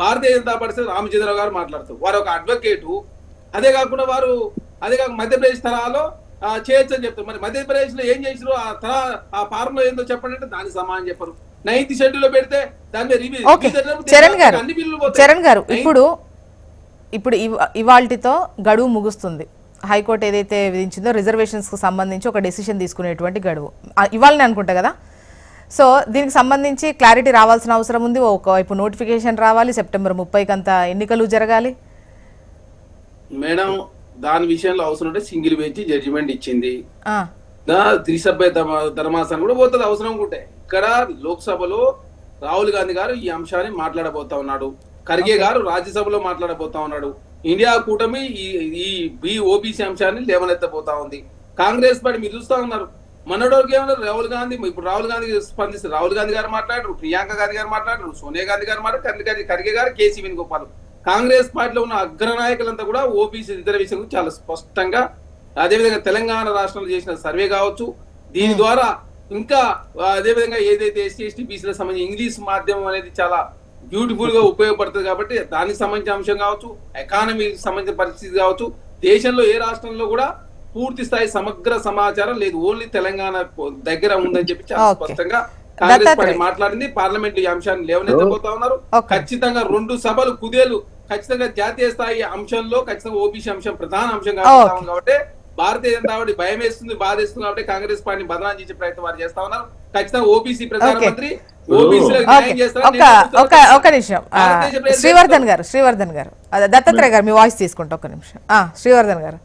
భారతీయ జనతా పార్టీ రామచంద్రరావు గారు మాట్లాడుతారు. వారు ఒక అడ్వకేటు. అదే కాకుండా మధ్యప్రదేశ్ తరహాలో చేయొచ్చు అని చెప్తారు. మరి మధ్యప్రదేశ్ లో ఏం చేసారు? ఆ ఫార్ములా ఏందో చెప్పండి అంటే దానికి సమానం చెప్పరు. 9th షెడ్యూల్ లో పెడితే దాని చరణ్ గారు ఇప్పుడు ఇవాల్టితో గడువు ముగుస్తుంది. హైకోర్టు ఏదైతే విధించిందో రిజర్వేషన్స్ కు సంబంధించి ఒక డెసిషన్ తీసుకునేటువంటి గడువు ఇవ్వాలని అనుకుంటా కదా. సో దీనికి సంబంధించి క్లారిటీ రావాల్సిన అవసరం ఉంది. ఒకవైపు నోటిఫికేషన్ రావాలి, సెప్టెంబర్ 30కి అంతా ఎన్నికలు జరగాలి. మేడం దాని విషయంలో అవసరం ఉంటే సింగిల్ బెంచ్ జడ్జిమెంట్ ఇచ్చింది. త్రిసభ్య ధర్మాసనం కూడా పోతుంది అవసరం ఉంటే. ఇక్కడ లోక్సభలో రాహుల్ గాంధీ గారు ఈ అంశాన్ని మాట్లాడబోతా ఉన్నాడు, ఖర్గే గారు రాజ్యసభలో మాట్లాడబోతా ఉన్నాడు. ఇండియా కూటమి ఈ ఓబీసీ అంశాన్ని లేవనెత్తబోతా ఉంది. కాంగ్రెస్ పార్టీ మీరు చూస్తా ఉన్నారు. మనోడికి ఏమన్నారు? రాహుల్ గాంధీ స్పందిస్తారు. రాహుల్ గాంధీ గారు మాట్లాడరు, ప్రియాంక గాంధీ గారు మాట్లాడరు, సోనియా గాంధీ గారు మాట్లాడారు, ఖర్గే గారు, కేసీ వేణుగోపాల్. కాంగ్రెస్ పార్టీలో ఉన్న అగ్రనాయకులంతా కూడా ఓబీసీ రిజర్వేషన్ చాలా స్పష్టంగా, అదేవిధంగా తెలంగాణ రాష్ట్రంలో చేసిన సర్వే కావచ్చు, దీని ద్వారా ఇంకా అదేవిధంగా ఏదైతే ఎస్సీ ఎస్టీ బీసీలకు సంబంధించి ఇంగ్లీష్ మాధ్యమం అనేది చాలా బ్యూటిఫుల్ గా ఉపయోగపడుతుంది కాబట్టి దానికి సంబంధించిన అంశం కావచ్చు, ఎకానమీకి సంబంధించిన పరిస్థితి కావచ్చు, దేశంలో ఏ రాష్ట్రంలో కూడా పూర్తి స్థాయి సమగ్ర సమాచారం లేదు. ఓన్లీ తెలంగాణ దగ్గర ఉందని చెప్పి చాలా Okay. స్పష్టంగా కాంగ్రెస్ పార్టీ దత్తాత్రేయ. మాట్లాడింది. పార్లమెంట్ ఈ అంశాన్ని లేవనెత్తబోతా ఉన్నారు. Okay. ఖచ్చితంగా 2 సభలు కుదేలు ఖచ్చితంగా జాతీయ స్థాయి అంశంలో ఖచ్చితంగా ఓబీసీ అంశం ప్రధాన అంశం కాబట్టి కాబట్టి భారతీయ జనతా పార్టీ భయం వేస్తుంది, బాధేస్తుంది కాబట్టి కాంగ్రెస్ పార్టీని బదనాం చేసే ప్రయత్నం వారు చేస్తా ఉన్నారు. ఖచ్చితంగా ఓబీసీ ప్రధానమంత్రి ఓబీసీలకు న్యాయం చేస్తారని ఒక నిమిషం శ్రీవర్ధన్ గారు అదే దత్తాత్రేయ గారు మీ వాయిస్ తీసుకుంటా ఒక నిమిషం. శ్రీవర్ధన్ గారు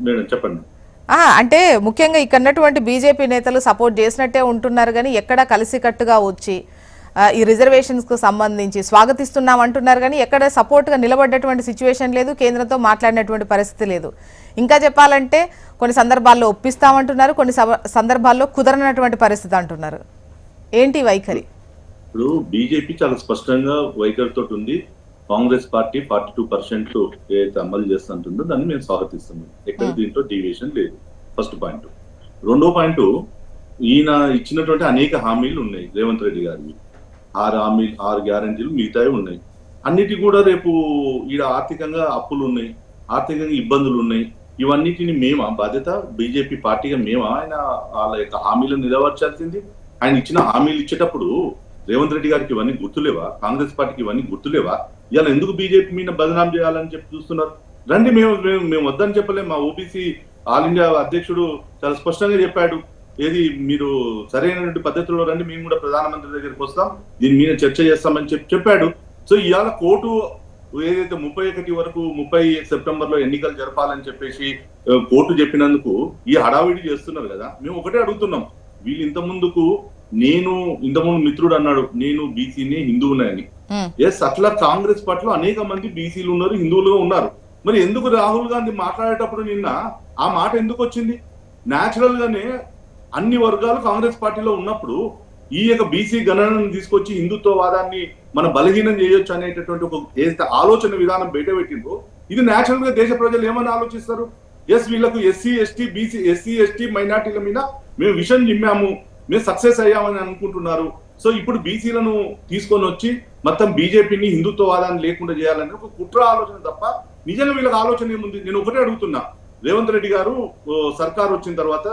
మేడం చెప్పండి. అంటే ముఖ్యంగా ఇక్కడ ఉన్నటువంటి బీజేపీ నేతలు సపోర్ట్ చేసినట్టే ఉంటున్నారు కానీ ఎక్కడా కలిసికట్టుగా వచ్చి ఈ రిజర్వేషన్స్కు సంబంధించి స్వాగతిస్తున్నాం అంటున్నారు కానీ ఎక్కడ సపోర్ట్గా నిలబడ్డటువంటి సిచ్యువేషన్ లేదు, కేంద్రంతో మాట్లాడినటువంటి పరిస్థితి లేదు. ఇంకా చెప్పాలంటే కొన్ని సందర్భాల్లో ఒప్పిస్తామంటున్నారు, కొన్ని సందర్భాల్లో కుదరనటువంటి పరిస్థితి అంటున్నారు. ఏంటి వైఖరి? ఇప్పుడు బీజేపీ చాలా స్పష్టంగా వైఖరితో ఉంది. కాంగ్రెస్ పార్టీ 42% ఏదైతే అమలు చేస్తుంటుందో దాన్ని మేము స్వాగతిస్తున్నాం. ఎక్కడ దీంట్లో డీవియేషన్ లేదు. First point. రెండో పాయింట్, ఈయన ఇచ్చినటువంటి అనేక హామీలు ఉన్నాయి రేవంత్ రెడ్డి గారివి. 6 గ్యారంటీలు మిగతాయి ఉన్నాయి. అన్నిటి కూడా రేపు ఈడ ఆర్థికంగా అప్పులు ఉన్నాయి, ఆర్థికంగా ఇబ్బందులు ఉన్నాయి. ఇవన్నిటిని మేమా బాధ్యత బీజేపీ పార్టీగా మేమా ఆయన వాళ్ళ యొక్క హామీలను నెరవేర్చాల్సింది? ఆయన ఇచ్చిన హామీలు ఇచ్చేటప్పుడు రేవంత్ రెడ్డి గారికి ఇవన్నీ గుర్తులేవా? కాంగ్రెస్ పార్టీకి ఇవన్నీ గుర్తులేవా? ఇలా ఎందుకు బీజేపీ మీద బదనాం చేయాలని చెప్పి చూస్తున్నారు? రండి, మేము వద్దని చెప్పలేము. మా ఓబీసీ ఆల్ ఇండియా అధ్యక్షుడు చాలా స్పష్టంగా చెప్పాడు, ఏది మీరు సరైనటువంటి పద్ధతిలో రండి, మేము కూడా ప్రధానమంత్రి దగ్గరికి వస్తాం, దీని మీద చర్చ చేస్తామని చెప్పాడు. సో ఇవాళ కోర్టు ఏదైతే 31 వరకు 30 సెప్టెంబర్ లో ఎన్నికలు జరపాలని చెప్పేసి కోర్టు చెప్పినందుకు ఈ హడావిడి చేస్తున్నారు కదా. మేము ఒకటే అడుగుతున్నాం, వీళ్ళు ఇంతకుముందు మిత్రుడు అన్నాడు నేను బీసీని హిందువునే అని. ఎస్, అట్లా కాంగ్రెస్ పార్టీలో అనేక మంది బీసీలు ఉన్నారు, హిందువులుగా ఉన్నారు. మరి ఎందుకు రాహుల్ గాంధీ మాట్లాడేటప్పుడు నిన్న ఆ మాట ఎందుకు వచ్చింది? న్యాచురల్ గానే అన్ని వర్గాలు కాంగ్రెస్ పార్టీలో ఉన్నప్పుడు ఈ యొక్క బీసీ గణనను తీసుకొచ్చి హిందుత్వవాదాన్ని మన బలహీనం చేయొచ్చు అనేటటువంటి ఒక ఆలోచన విధానం బయట పెట్టిందో ఇది న్యాచురల్ గా దేశ ప్రజలు ఏమని ఆలోచిస్తారు? ఎస్, వీళ్ళకు ఎస్సీ ఎస్టీ మైనార్టీల మీద మేము విషన్ నిమ్మాము, మేము సక్సెస్ అయ్యామని అనుకుంటున్నారు. సో ఇప్పుడు బీసీలను తీసుకొని వచ్చి మొత్తం బీజేపీని హిందుత్వవాదాన్ని లేకుండా చేయాలని ఒక కుట్ర ఆలోచన తప్ప నిజంగా వీళ్ళకి ఆలోచన ఏముంది? నేను ఒకటే అడుగుతున్నా, రేవంత్ రెడ్డి గారు సర్కార్ వచ్చిన తర్వాత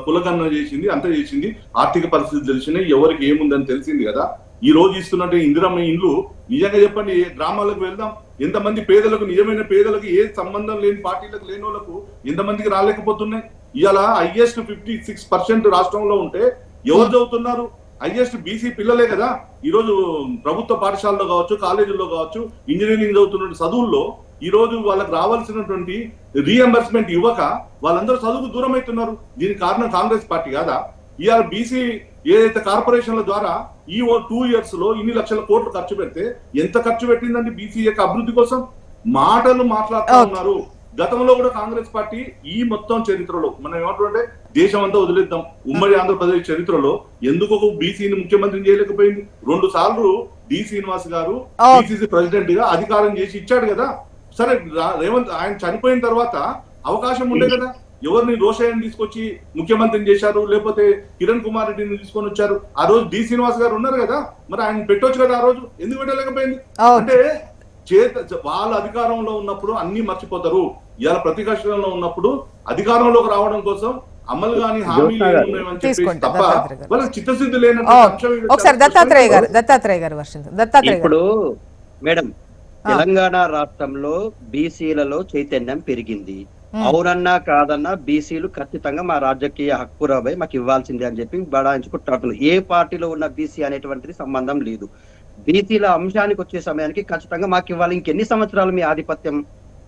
కులగణన చేసింది, అంతా చేసింది, ఆర్థిక పరిస్థితి తెలిసినాయి, ఎవరికి ఏముందని తెలిసింది కదా. ఈ రోజు ఇస్తున్నట్టు ఇందిరమ్మ ఇండ్లు నిజంగా చెప్పండి, గ్రామాలకు వెళ్దాం, ఎంతమంది పేదలకు, నిజమైన పేదలకు, ఏ సంబంధం లేని పార్టీలకు లేని వాళ్ళకు ఎంతమందికి రాలేకపోతున్నాయి? ఇవాళ హైయెస్ట్ 56% రాష్ట్రంలో ఉంటే ఎవరు చదువుతున్నారు? హైయెస్ట్ బీసీ పిల్లలే కదా. ఈ రోజు ప్రభుత్వ పాఠశాలలో కావచ్చు, కాలేజీల్లో కావచ్చు, ఇంజనీరింగ్ చదువుతున్న చదువుల్లో ఈ రోజు వాళ్ళకి రావాల్సినటువంటి రీఎంబర్స్మెంట్ ఇవ్వక వాళ్ళందరూ చదువుకు దూరం అవుతున్నారు. దీనికి కారణం కాంగ్రెస్ పార్టీ కాదా? ఇవాళ బీసీ ఏదైతే కార్పొరేషన్ల ద్వారా ఈ 2 years లో ఇన్ని లక్షల కోట్లు ఖర్చు పెడితే ఎంత ఖర్చు పెట్టిందండి బీసీ యొక్క అభివృద్ధి కోసం? మాటలు మాట్లాడుతూ ఉన్నారు. గతంలో కూడా కాంగ్రెస్ పార్టీ ఈ మొత్తం చరిత్రలో మనం ఏమంటుంటే దేశం అంతా వదిలేద్దాం, ఉమ్మడి ఆంధ్రప్రదేశ్ చరిత్రలో ఎందుకు ఒక బీసీని ముఖ్యమంత్రిని చేయలేకపోయింది? 2 సార్లు డి శ్రీనివాస్ గారు బీసీసీ ప్రెసిడెంట్ గా అధికారం చేసి ఇచ్చాడు కదా. సరే, రేవంత్ ఆయన చనిపోయిన తర్వాత అవకాశం ఉండే కదా, ఎవరిని రోషయ్యని తీసుకొచ్చి ముఖ్యమంత్రిని చేశారు, లేకపోతే కిరణ్ కుమార్ రెడ్డిని తీసుకొని వచ్చారు. ఆ రోజు డి శ్రీనివాస్ గారు ఉన్నారు కదా, మరి ఆయన పెట్టొచ్చు కదా. ఆ రోజు ఎందుకు పెట్టలేకపోయింది? అంటే వాళ్ళ అధికారంలో ఉన్నప్పుడు అన్ని మర్చిపోతారు. ఇవాళ ప్రతిపక్షంలో ఉన్నప్పుడు అధికారంలోకి రావడం కోసం అమలు గాని హామీలు ఉన్నాయని చెప్పేసి తప్ప వాళ్ళకి చిత్తశుద్ధి లేనట్టు. ఒకసారి దత్తాత్రేయ గారు ఇప్పుడు మేడం, తెలంగాణ రాష్ట్రంలో బీసీలలో చైతన్యం పెరిగింది. అవునన్నా కాదన్నా బీసీలు ఖచ్చితంగా మా రాజకీయ హక్కురాబై మాకు ఇవ్వాల్సిందే అని చెప్పి బడాయించుకుంటున్నారు. ఏ పార్టీలో ఉన్న బీసీ అనేటువంటిది సంబంధం లేదు. బీసీల అంశానికి వచ్చే సమయానికి ఖచ్చితంగా మాకు ఇవ్వాలి. ఇంకెన్ని సంవత్సరాలు మీ ఆధిపత్యం?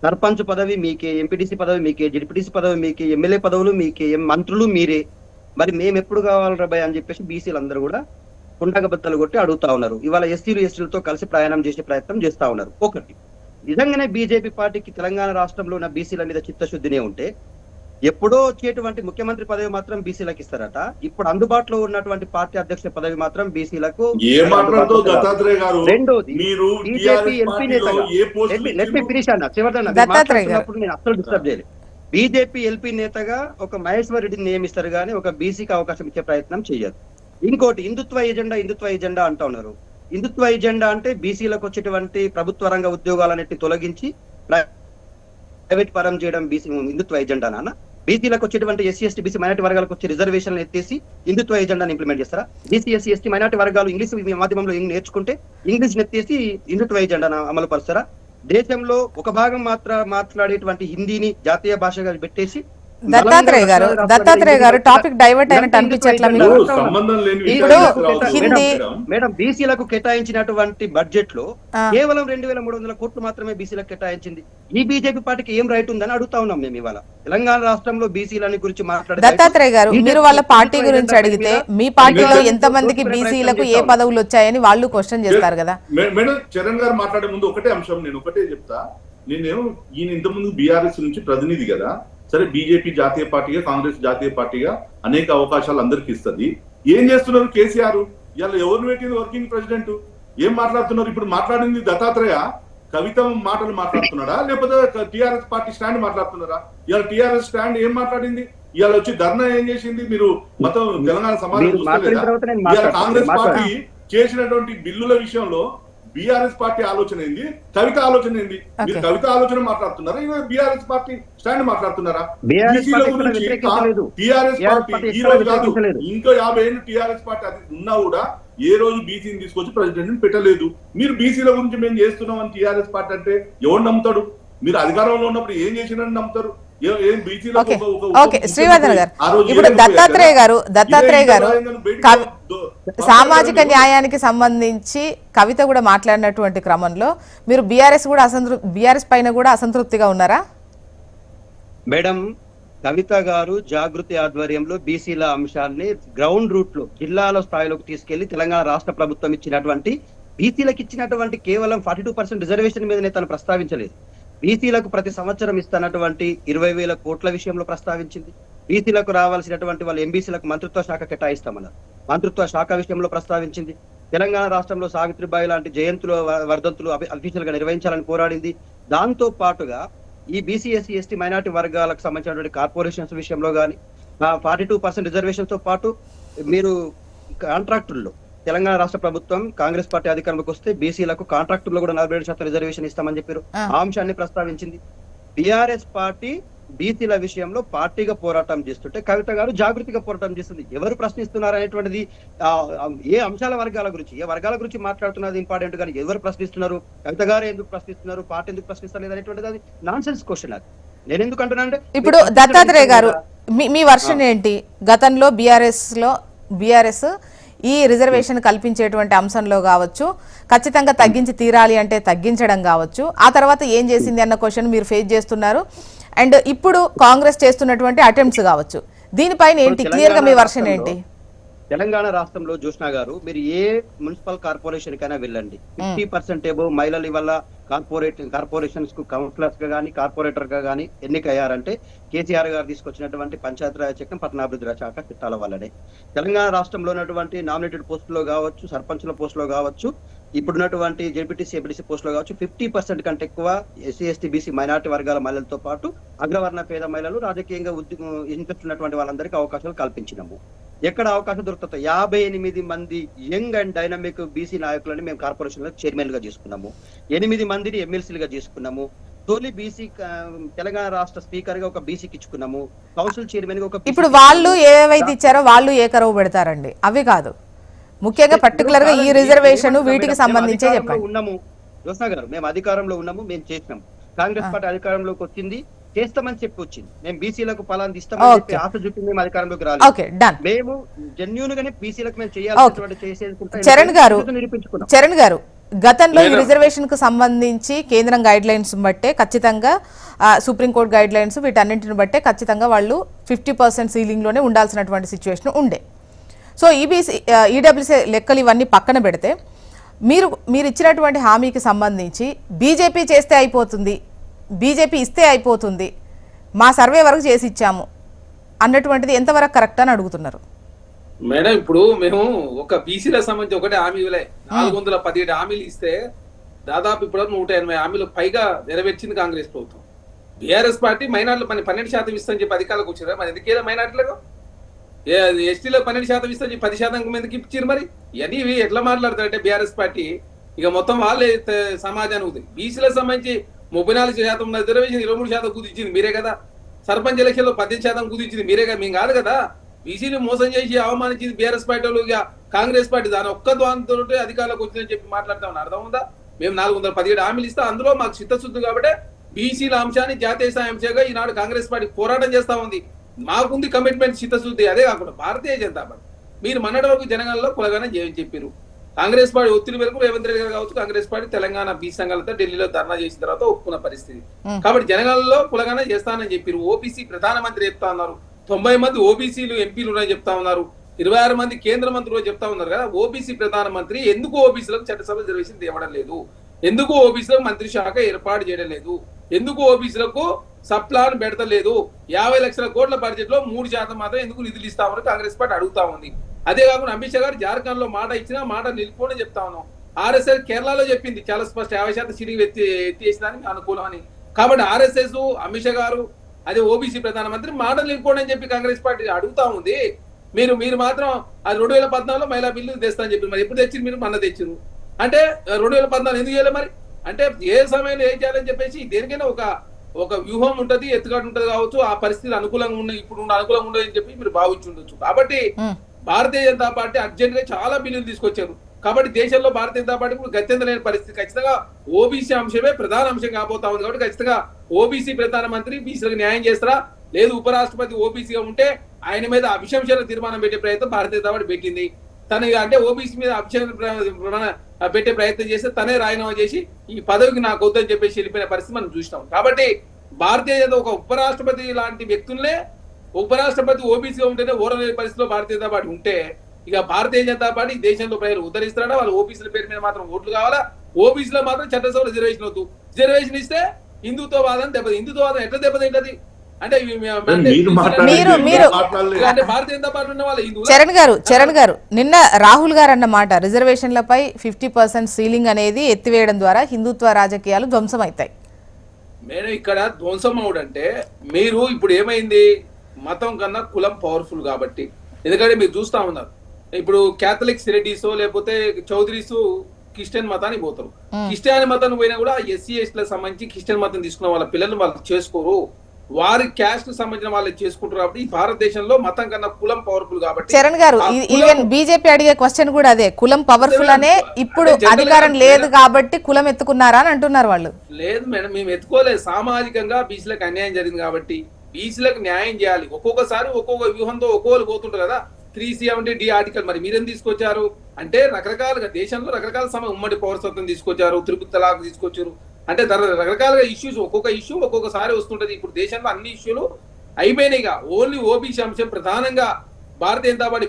సర్పంచ్ పదవి మీకే, ఎంపీటీసీ పదవి మీకే, జెడ్పీటీసీ పదవి మీకే, ఎమ్మెల్యే పదవులు మీకే, మంత్రులు మీరే. మరి మేము ఎప్పుడు కావాలి రాబాయ్ అని చెప్పేసి బీసీలు అందరూ కూడా కుండగబద్దలు కొట్టి అడుగుతా ఉన్నారు. ఇవాళ ఎస్టీలతో కలిసి ప్రయాణం చేసే ప్రయత్నం చేస్తా ఉన్నారు. ఒకటి, నిజంగానే బీజేపీ పార్టీకి తెలంగాణ రాష్ట్రంలో ఉన్న బీసీల మీద చిత్తశుద్ధినే ఉంటే ఎప్పుడో వచ్చేటువంటి ముఖ్యమంత్రి పదవి మాత్రం బీసీలకు ఇస్తారట. ఇప్పుడు అందుబాటులో ఉన్నటువంటి పార్టీ అధ్యక్ష పదవి మాత్రం బీసీలకు. రెండోది, బీజేపీ ఎల్పీ నేతగా నేను అసలు డిస్టర్బ్ చేయలేదు. బీజేపీ ఎల్పీ నేతగా ఒక మహేశ్వర్ రెడ్డిని నియమిస్తారు కానీ ఒక బీసీకి అవకాశం ఇచ్చే ప్రయత్నం చేయరు. ఇంకోటి, హిందుత్వ ఎజెండా అంటా ఉన్నారు. హిందుత్వ ఎజెండా అంటే బీసీలకు వచ్చేటువంటి ప్రభుత్వ రంగ ఉద్యోగాలన్నిటిని తొలగించి ప్రైవేట్ పరం చేయడం బీసీ హిందుత్వ ఎజెండా నాన్న? బీసీలకు వచ్చేటువంటి ఎస్సీ ఎస్టీ బీసీ మైనార్టీ వర్గాలకు వచ్చే రిజర్వేషన్లు ఎత్తేసి హిందుత్వ ఎజెండాని ఇంప్లిమెంట్ చేస్తారా? బీసీ ఎస్సీ ఎస్టీ మైనార్టీ వర్గాలు ఇంగ్లీష్ మాధ్యమంలో నేర్చుకుంటే ఇంగ్లీష్ ఎత్తేసి హిందుత్వ ఎజెండాను అమలు పరుస్తారా? దేశంలో ఒక భాగం మాట్లాడేటువంటి హిందీని జాతీయ భాషగా పెట్టేసి దత్తాత్రేయ గారు టాపిక్ డైవర్ట్ అయినట్టు అనిపించట్లా మీకు? సంబంధం లేని ఇప్పుడు విషయాలు హిందీ మేడం బీసీలకు కేటాయించినటువంటి బడ్జెట్ లో కేవలం 2,300 కోట్లు మాత్రమే బీసీలకు కేటాయించింది. ఈ బీజేపీ పార్టీకి ఏం రైట్ ఉందని అడుగుతా ఉన్నాం మేము ఇవాళ. తెలంగాణ రాష్ట్రంలో బీసీలని గురించి మాట్లాడే దత్తాత్రేయ గారు, మీరు వాళ్ళ పార్టీ గురించి అడిగితే మీ పార్టీలో ఎంత మందికి బీసీలకు ఏ పదవులు వచ్చాయని వాళ్ళు క్వశ్చన్ చేస్తారు కదా. మేడం చరణ్ గారు మాట్లాడే ముందు ఒకటే అంశం నేను ఒకటే చెప్తా. ఈయన ఇంతకుముందు బీఆర్ఎస్ నుంచి ప్రతినిధి కదా. సరే, బీజేపీ జాతీయ పార్టీగా, కాంగ్రెస్ జాతీయ పార్టీగా అనేక అవకాశాలు అందరికి ఇస్తుంది. ఏం చేస్తున్నారు కేసీఆర్? ఇవాళ ఎవరిని పెట్టింది వర్కింగ్ ప్రెసిడెంట్? ఏం మాట్లాడుతున్నారు? ఇప్పుడు మాట్లాడింది దత్తాత్రేయ కవిత మాటలు మాట్లాడుతున్నాడా, లేకపోతే టీఆర్ఎస్ పార్టీ స్టాండ్ మాట్లాడుతున్నారా? ఇవాళ టీఆర్ఎస్ స్టాండ్ ఏం మాట్లాడింది? ఇవాళ వచ్చి ధర్నా ఏం చేసింది? మీరు మొత్తం తెలంగాణ సమాజం చూస్తలేదా? ఇవాళ కాంగ్రెస్ పార్టీ చేసినటువంటి బిల్లుల విషయంలో బీఆర్ఎస్ పార్టీ ఆలోచన ఏంది, కవిత ఆలోచన ఏంది? మీరు కవిత ఆలోచన మాట్లాడుతున్నారా, ఇవాళ బీఆర్ఎస్ పార్టీ స్టాండ్ మాట్లాడుతున్నారా? బీసీల గురించి టీఆర్ఎస్ పార్టీ ఈ రోజు కాదు, ఇంకో 50 ఏళ్ళు టీఆర్ఎస్ పార్టీ అది ఉన్నా కూడా ఏ రోజు బీసీని తీసుకొచ్చి ప్రెసిడెంట్ పెట్టలేదు. మీరు బీసీల గురించి మేము చేస్తున్నాం అని టీఆర్ఎస్ పార్టీ అంటే ఎవరు నమ్ముతాడు? మీరు అధికారంలో ఉన్నప్పుడు ఏం చేసినని నమ్ముతారు? శ్రీవర్ధన్ గారు, ఇప్పుడు దత్తాత్రేయ గారు సామాజిక న్యాయానికి సంబంధించి కవిత కూడా మాట్లాడినటువంటి క్రమంలో మీరు బీఆర్ఎస్ పైన కూడా అసంతృప్తిగా ఉన్నారా? మేడం, కవిత గారు జాగృతి ఆధ్వర్యంలో బీసీల అంశాన్ని గ్రౌండ్ రూట్ లో జిల్లాల స్థాయిలోకి తీసుకెళ్లి తెలంగాణ రాష్ట్ర ప్రభుత్వం ఇచ్చినటువంటి బీసీలకు ఇచ్చినటువంటి కేవలం 42% రిజర్వేషన్ మీదనే తను ప్రస్తావించలేదు. బీసీలకు ప్రతి సంవత్సరం ఇస్తున్నటువంటి 20,000 కోట్ల విషయంలో ప్రస్తావించింది. బీసీలకు రావాల్సినటువంటి వాళ్ళు ఎంబీసీలకు మంత్రిత్వ శాఖ కేటాయిస్తామన్నారు. మంత్రిత్వ శాఖ విషయంలో ప్రస్తావించింది. తెలంగాణ రాష్ట్రంలో సావిత్రిబాయి లాంటి జయంతులు వర్ధంతులు అఫీషియల్ గా నిర్వహించాలని పోరాడింది. దాంతో పాటుగా ఈ బీసీ ఎస్సీ ఎస్టీ మైనార్టీ వర్గాలకు సంబంధించినటువంటి కార్పొరేషన్స్ విషయంలో కానీ 42% రిజర్వేషన్ తో పాటు మీరు కాంట్రాక్టుల్లో తెలంగాణ రాష్ట్ర ప్రభుత్వం కాంగ్రెస్ పార్టీ అధికారంలోకి వస్తే బీసీలకు కాంట్రాక్టుల్లో కూడా 47% రిజర్వేషన్ ఇస్తామని చెప్పారు. ఆ అంశాన్ని ప్రస్తావించింది. బీఆర్ఎస్ పార్టీ బీసీల విషయంలో పార్టీగా పోరాటం చేస్తుంటే కవిత గారు జాగృతిగా పోరాటం చేస్తుంది. ఎవరు ప్రశ్నిస్తున్నారు అనేటువంటిది, ఏ అంశాల వర్గాల గురించి, ఏ వర్గాల గురించి మాట్లాడుతున్నది ఇంపార్టెంట్, కానీ ఎవరు ప్రశ్నిస్తున్నారు, కవిత గారు ఎందుకు ప్రశ్నిస్తున్నారు, పార్టీ ఎందుకు ప్రశ్నిస్తలేదు అనేటువంటిది అది నాన్ సెన్స్ క్వశ్చన్. అది నేను ఎందుకు అంటున్నా అంటే, ఇప్పుడు దత్తాత్రేయ గారు మీ వర్షన్ ఏంటి? గతంలో బీఆర్ఎస్ ఈ రిజర్వేషన్ కల్పించేటువంటి అంశంలో కావచ్చు, ఖచ్చితంగా తగ్గించి తీరాలి అంటే తగ్గించడం కావచ్చు, ఆ తర్వాత ఏం చేసింది అన్న క్వశ్చన్ మీరు ఫేస్ చేస్తున్నారు. అండ్ ఇప్పుడు కాంగ్రెస్ చేస్తున్నటువంటి అటెంప్ట్స్ కావచ్చు, దీనిపైన ఏంటి క్లియర్ గా మీ వర్షన్ ఏంటి? తెలంగాణ రాష్ట్రంలో జోష్నా గారు, మీరు ఏ మున్సిపల్ కార్పొరేషన్ కైనా వెళ్ళండి, 50% ఏబో మహిళలు వల్ల కార్పొరేషన్స్ కు కౌన్సిలర్స్ గా కానీ కార్పొరేటర్ గా కానీ ఎన్నికయ్యారంటే కేసీఆర్ గారు తీసుకొచ్చినటువంటి పంచాయతీరాజ్ చట్టం, పట్టణాభివృద్ధి శాఖ చట్టాల వల్లనే. తెలంగాణ రాష్ట్రంలో ఉన్నటువంటి నామినేటెడ్ పోస్టులో కావచ్చు, సర్పంచ్ల పోస్టులో కావచ్చు, ఇప్పుడున్నటువంటి జెడ్పీటీసీ ఎంపీటీసీ పోస్టులో కావచ్చు 50% కంటే ఎక్కువ ఎస్సీ ఎస్టీ బీసీ మైనార్టీ వర్గాల మహిళలతో పాటు అగ్రవర్ణ పేద మహిళలు, రాజకీయంగా ఇంట్రెస్ట్ ఉన్నటువంటి వాళ్ళందరికీ అవకాశాలు కల్పించినాము. ఎక్కడ అవకాశం దొరుకుతుందో 58 మంది యంగ్ అండ్ డైనమిక్ బీసీ నాయకులని మేము కార్పొరేషన్ లో చైర్మన్ గా చేసుకున్నాము. 8 మందిని ఎమ్మెల్సీలుగా చేసుకున్నాము. తొలి బీసీ తెలంగాణ రాష్ట్ర స్పీకర్ గా ఒక బీసీకి ఇచ్చుకున్నాము. కౌన్సిల్ చైర్మన్ గా ఒక. ఇప్పుడు వాళ్ళు ఏవైతే ఇచ్చారో వాళ్ళు ఏ కరువు పెడతారండి, అవి కాదు ముఖ్యంగా పర్టికులర్ గా ఈ రిజర్వేషన్ వీటికి సంబంధించే చెప్పండి. ఉన్నాము జోస్నా గారు, మేము అధికారంలో ఉన్నాము, మేము చేసినాము. కాంగ్రెస్ పార్టీ అధికారంలోకి వచ్చింది, చేస్తామని చెప్పి వచ్చింది. మేము బీసీలకు ఫలాన్ని ఇస్తామని చెప్పి ఆశ చూపి మేము అధికారంలోకి రాలేదు. మేము జెన్యూన్ గానే బీసీలకు మేము చేయాల్సినటువంటి చరణ్ గారు, గతంలో ఈ రిజర్వేషన్ కు సంబంధించి కేంద్రం గైడ్ లైన్స్ బట్టే ఖచ్చితంగా, సుప్రీంకోర్టు గైడ్ లైన్స్ వీటన్నింటిని బట్టే ఖచ్చితంగా వాళ్ళు 50% సీలింగ్ లోనే ఉండాల్సినటువంటి సిచ్యువేషన్ ఉండే. సో ఈడబ్ల్యూసీ లెక్కలు ఇవన్నీ పక్కన పెడితే మీరు ఇచ్చినటువంటి హామీకి సంబంధించి బీజేపీ చేస్తే అయిపోతుంది, బీజేపీ ఇస్తే అయిపోతుంది, మా సర్వే వరకు చేసి ఇచ్చాము అన్నటువంటిది ఎంతవరకు కరెక్ట్ అని అడుగుతున్నారు మేడం. ఇప్పుడు మేము ఒక బీసీలకు సంబంధించి ఒకటే హామీ 417 హామీలు ఇస్తే దాదాపు ఇప్పుడు 180 హామీలు పైగా నెరవేర్చింది కాంగ్రెస్ ప్రభుత్వం. బీఆర్ఎస్ పార్టీ మైనార్టీలు 12% ఇస్తామని చెప్పి అధికారులకు వచ్చారు. మరి ఎందుకేదో మైనార్టీలకు, ఎస్టీలో 12% ఇస్తామని 10% మందికి ఇచ్చారు. మరి ఇవన్నీ ఎట్లా మాట్లాడతారంటే బీఆర్ఎస్ పార్టీ ఇక మొత్తం వాళ్ళే సమాజానికి బీసీలకు సంబంధించి 34% ఉన్న రిజర్వేషన్ 23% కుదించింది మీరే కదా. సర్పంచ్ ఎలక్షన్ లో 18% కుదించింది మీరే కదా, మేము కాదు కదా. బీసీని మోసం చేసి అవమానించింది బీఆర్ఎస్ పార్టీ వాళ్ళు, ఇక కాంగ్రెస్ పార్టీ దాని ఒక్క ద్వారంతో అధికారంలోకి వచ్చిందని చెప్పి మాట్లాడతామని అర్థం ఉందా? మేము 417 హామీలు ఇస్తాం, అందులో మాకు చిత్తశుద్ధి కాబట్టి బీసీల అంశాన్ని జాతీయ స్థాయి అంశంగా ఈనాడు కాంగ్రెస్ పార్టీ పోరాటం చేస్తా ఉంది. మాకుంది కమిట్మెంట్, చిత్తశుద్ధి. అదే కాకుండా భారతీయ జనతా పార్టీ మీరు మొన్నటి వరకు జనగణలో కులగానే చేయని చెప్పారు. కాంగ్రెస్ పార్టీ ఒత్తిడి మేరకు రేవంత్ రెడ్డి గారు కావచ్చు, కాంగ్రెస్ పార్టీ తెలంగాణ బీసీ సంఘాలతో ఢిల్లీలో ధర్నా చేసిన తర్వాత ఒప్పుకున్న పరిస్థితి. కాబట్టి జనగణలో కులగానే చేస్తానని చెప్పారు. ఓబీసీ ప్రధానమంత్రి చెప్తా ఉన్నారు, 90 మంది ఓబీసీలు ఎంపీలు ఉన్నాయని చెప్తా ఉన్నారు, 26 మంది కేంద్ర మంత్రులు చెప్తా ఉన్నారు కదా. ఓబీసీ ప్రధానమంత్రి ఎందుకు ఓబీసీలకు చట్టసభ రిజర్వేషన్ తేవడం లేదు? ఎందుకు ఓబీసీలకు మంత్రి శాఖ ఏర్పాటు చేయడం లేదు? ఎందుకు ఓబీసీలకు సప్లాన్ పెడతలేదు? 50 లక్షల కోట్ల బడ్జెట్ లో 3% మాత్రం ఎందుకు నిధులు ఇస్తామని కాంగ్రెస్ పార్టీ అడుగుతా ఉంది. అదే కాకుండా అమిత్ షా గారు జార్ఖండ్ లో మాట ఇచ్చినా మాట నిలుపుకోని చెప్తా ఉన్నాం. ఆర్ఎస్ఎస్ కేరళలో చెప్పింది చాలా స్పష్ట 50% సీటింగ్ ఎత్తేసినానికి అనుకూలం అని. కాబట్టి ఆర్ఎస్ఎస్ అమిత్ షా గారు అదే ఓబీసీ ప్రధానమంత్రి మాట నిలుపుకోండి అని చెప్పి కాంగ్రెస్ పార్టీ అడుగుతా ఉంది. మీరు మాత్రం అది 2014లో మహిళా బిల్లు తెస్తా అని చెప్పి మరి ఎప్పుడు తెచ్చింది? మీరు మొన్న తెచ్చింది అంటే 2014 ఎందుకు చేయలేదు మరి? అంటే ఏ సమయంలో ఏం చేయాలని చెప్పేసి దేనికైనా ఒక వ్యూహం ఉంటది, ఎత్తుగాటు ఉంటది కావచ్చు. ఆ పరిస్థితులు అనుకూలంగా ఉన్నాయి, ఇప్పుడు అనుకూలంగా ఉండదు అని చెప్పి మీరు భావించి ఉండొచ్చు. కాబట్టి భారతీయ జనతా పార్టీ అర్జెంట్ గా చాలా బిల్లులు తీసుకొచ్చారు. కాబట్టి దేశంలో భారతీయ జనతా పార్టీ ఇప్పుడు గత్యంతరం లేని పరిస్థితి. ఖచ్చితంగా ఓబీసీ అంశమే ప్రధాన అంశం కాబోతా ఉంది. కాబట్టి ఖచ్చితంగా ఓబీసీ ప్రధానమంత్రి బీసీలకు న్యాయం చేస్తారా? లేదు ఉపరాష్ట్రపతి ఓబీసీగా ఉంటే ఆయన మీద అభిశంసన తీర్మానం పెట్టే ప్రయత్నం భారతీయ జనతా పార్టీ పెట్టింది. తన అంటే ఓబీసీ మీద అభిశంసన పెట్టే ప్రయత్నం చేస్తే తనే రాజీనామా చేసి ఈ పదవికి నాకు వద్దని చెప్పేసి వెళ్ళిపోయిన పరిస్థితి మనం చూసినాం. కాబట్టి భారతీయ జనతా ఒక ఉపరాష్ట్రపతి లాంటి వ్యక్తులనే ఉపరాష్ట్రపతి ఓబీసీగా ఉంటేనే ఓరలేని పరిస్థితిలో భారతీయ జనతా పార్టీ ఉంటే ఇక భారతీయ జనతా పార్టీ దేశంలో ప్రజలు ఉద్ధరిస్తారా? వాళ్ళ ఓబీసీల పేరు మీద మాత్రం ఓట్లు కావాలా? ఓబీసీలో మాత్రం చట్టసభ రిజర్వేషన్ వద్దు. రిజర్వేషన్ ఇస్తే హిందుత్వవాదం దెబ్బతి. హిందుత్వవాదం ఎట్లా దెబ్బతింటది? అంటే భారతీయ జనతా పార్టీ ఉన్న వాళ్ళు హిందువులు. చరణ్ గారు నిన్న రాహుల్ గారు అన్నమాట, రిజర్వేషన్లపై 50% సీలింగ్ అనేది ఎత్తివేయడం ద్వారా హిందుత్వ రాజకీయాలు ధ్వంసం అవుతాయి. మేడం ఇక్కడ ధ్వంసం అవుడంటే మీరు ఇప్పుడు ఏమైంది, మతం కన్నా కులం పవర్ఫుల్ కాబట్టి. ఎందుకంటే మీరు చూస్తా ఉన్నారు ఇప్పుడు క్యాథలిక్స్ రెడ్డిసో లేకపోతే చౌదరీస్ క్రిస్టియన్ మతానికి పోతారు. క్రిస్టియన్ మతానికి పోయినా కూడా ఎస్సీ ఎస్టీలకు సంబంధించి క్రిస్టియన్ మతం తీసుకున్న వాళ్ళ పిల్లలు వాళ్ళు చేసుకోరు, వారి క్యాస్ట్ కు సంబంధించిన వాళ్ళు చేసుకుంటారు. కాబట్టి భారతదేశంలో మతం కన్నా కులం పవర్ఫుల్ కాబట్టి. చరణ్ గారు ఈవెన్ బీజేపీ అడిగే క్వశ్చన్ కూడా అదే, కులం పవర్ఫుల్ అనే, ఇప్పుడు అధికారం లేదు కాబట్టి కులం ఎత్తుకున్నారా అని అంటున్నారు వాళ్ళు. లేదు మేడం, మేము ఎత్తుకోలేదు. సామాజికంగా బీసీలకు అన్యాయం జరిగింది కాబట్టి బీసీలకు న్యాయం చేయాలి. ఒక్కొక్కసారి ఒక్కొక్క వ్యూహంతో ఒక్కొక్కరు పోతుంటారు కదా. 370D ఆర్టికల్ మరి మీరేం తీసుకొచ్చారు అంటే రకరకాలుగా దేశంలో రకరకాల ఉమ్మడి పౌరసత్వం తీసుకొచ్చారు, త్రిపుల్ తలాక్ తీసుకొచ్చారు. అంటే రకరకాలుగా ఇష్యూస్ ఒక్కొక్క ఇష్యూ ఒక్కొక్కసారి వస్తుంటది. ఇప్పుడు దేశంలో అన్ని ఇష్యూలు అయిపోయినాయిగా. ఓన్లీ ఓబీసీ అంశం ప్రధానంగా భారతీయ జనతా పార్టీ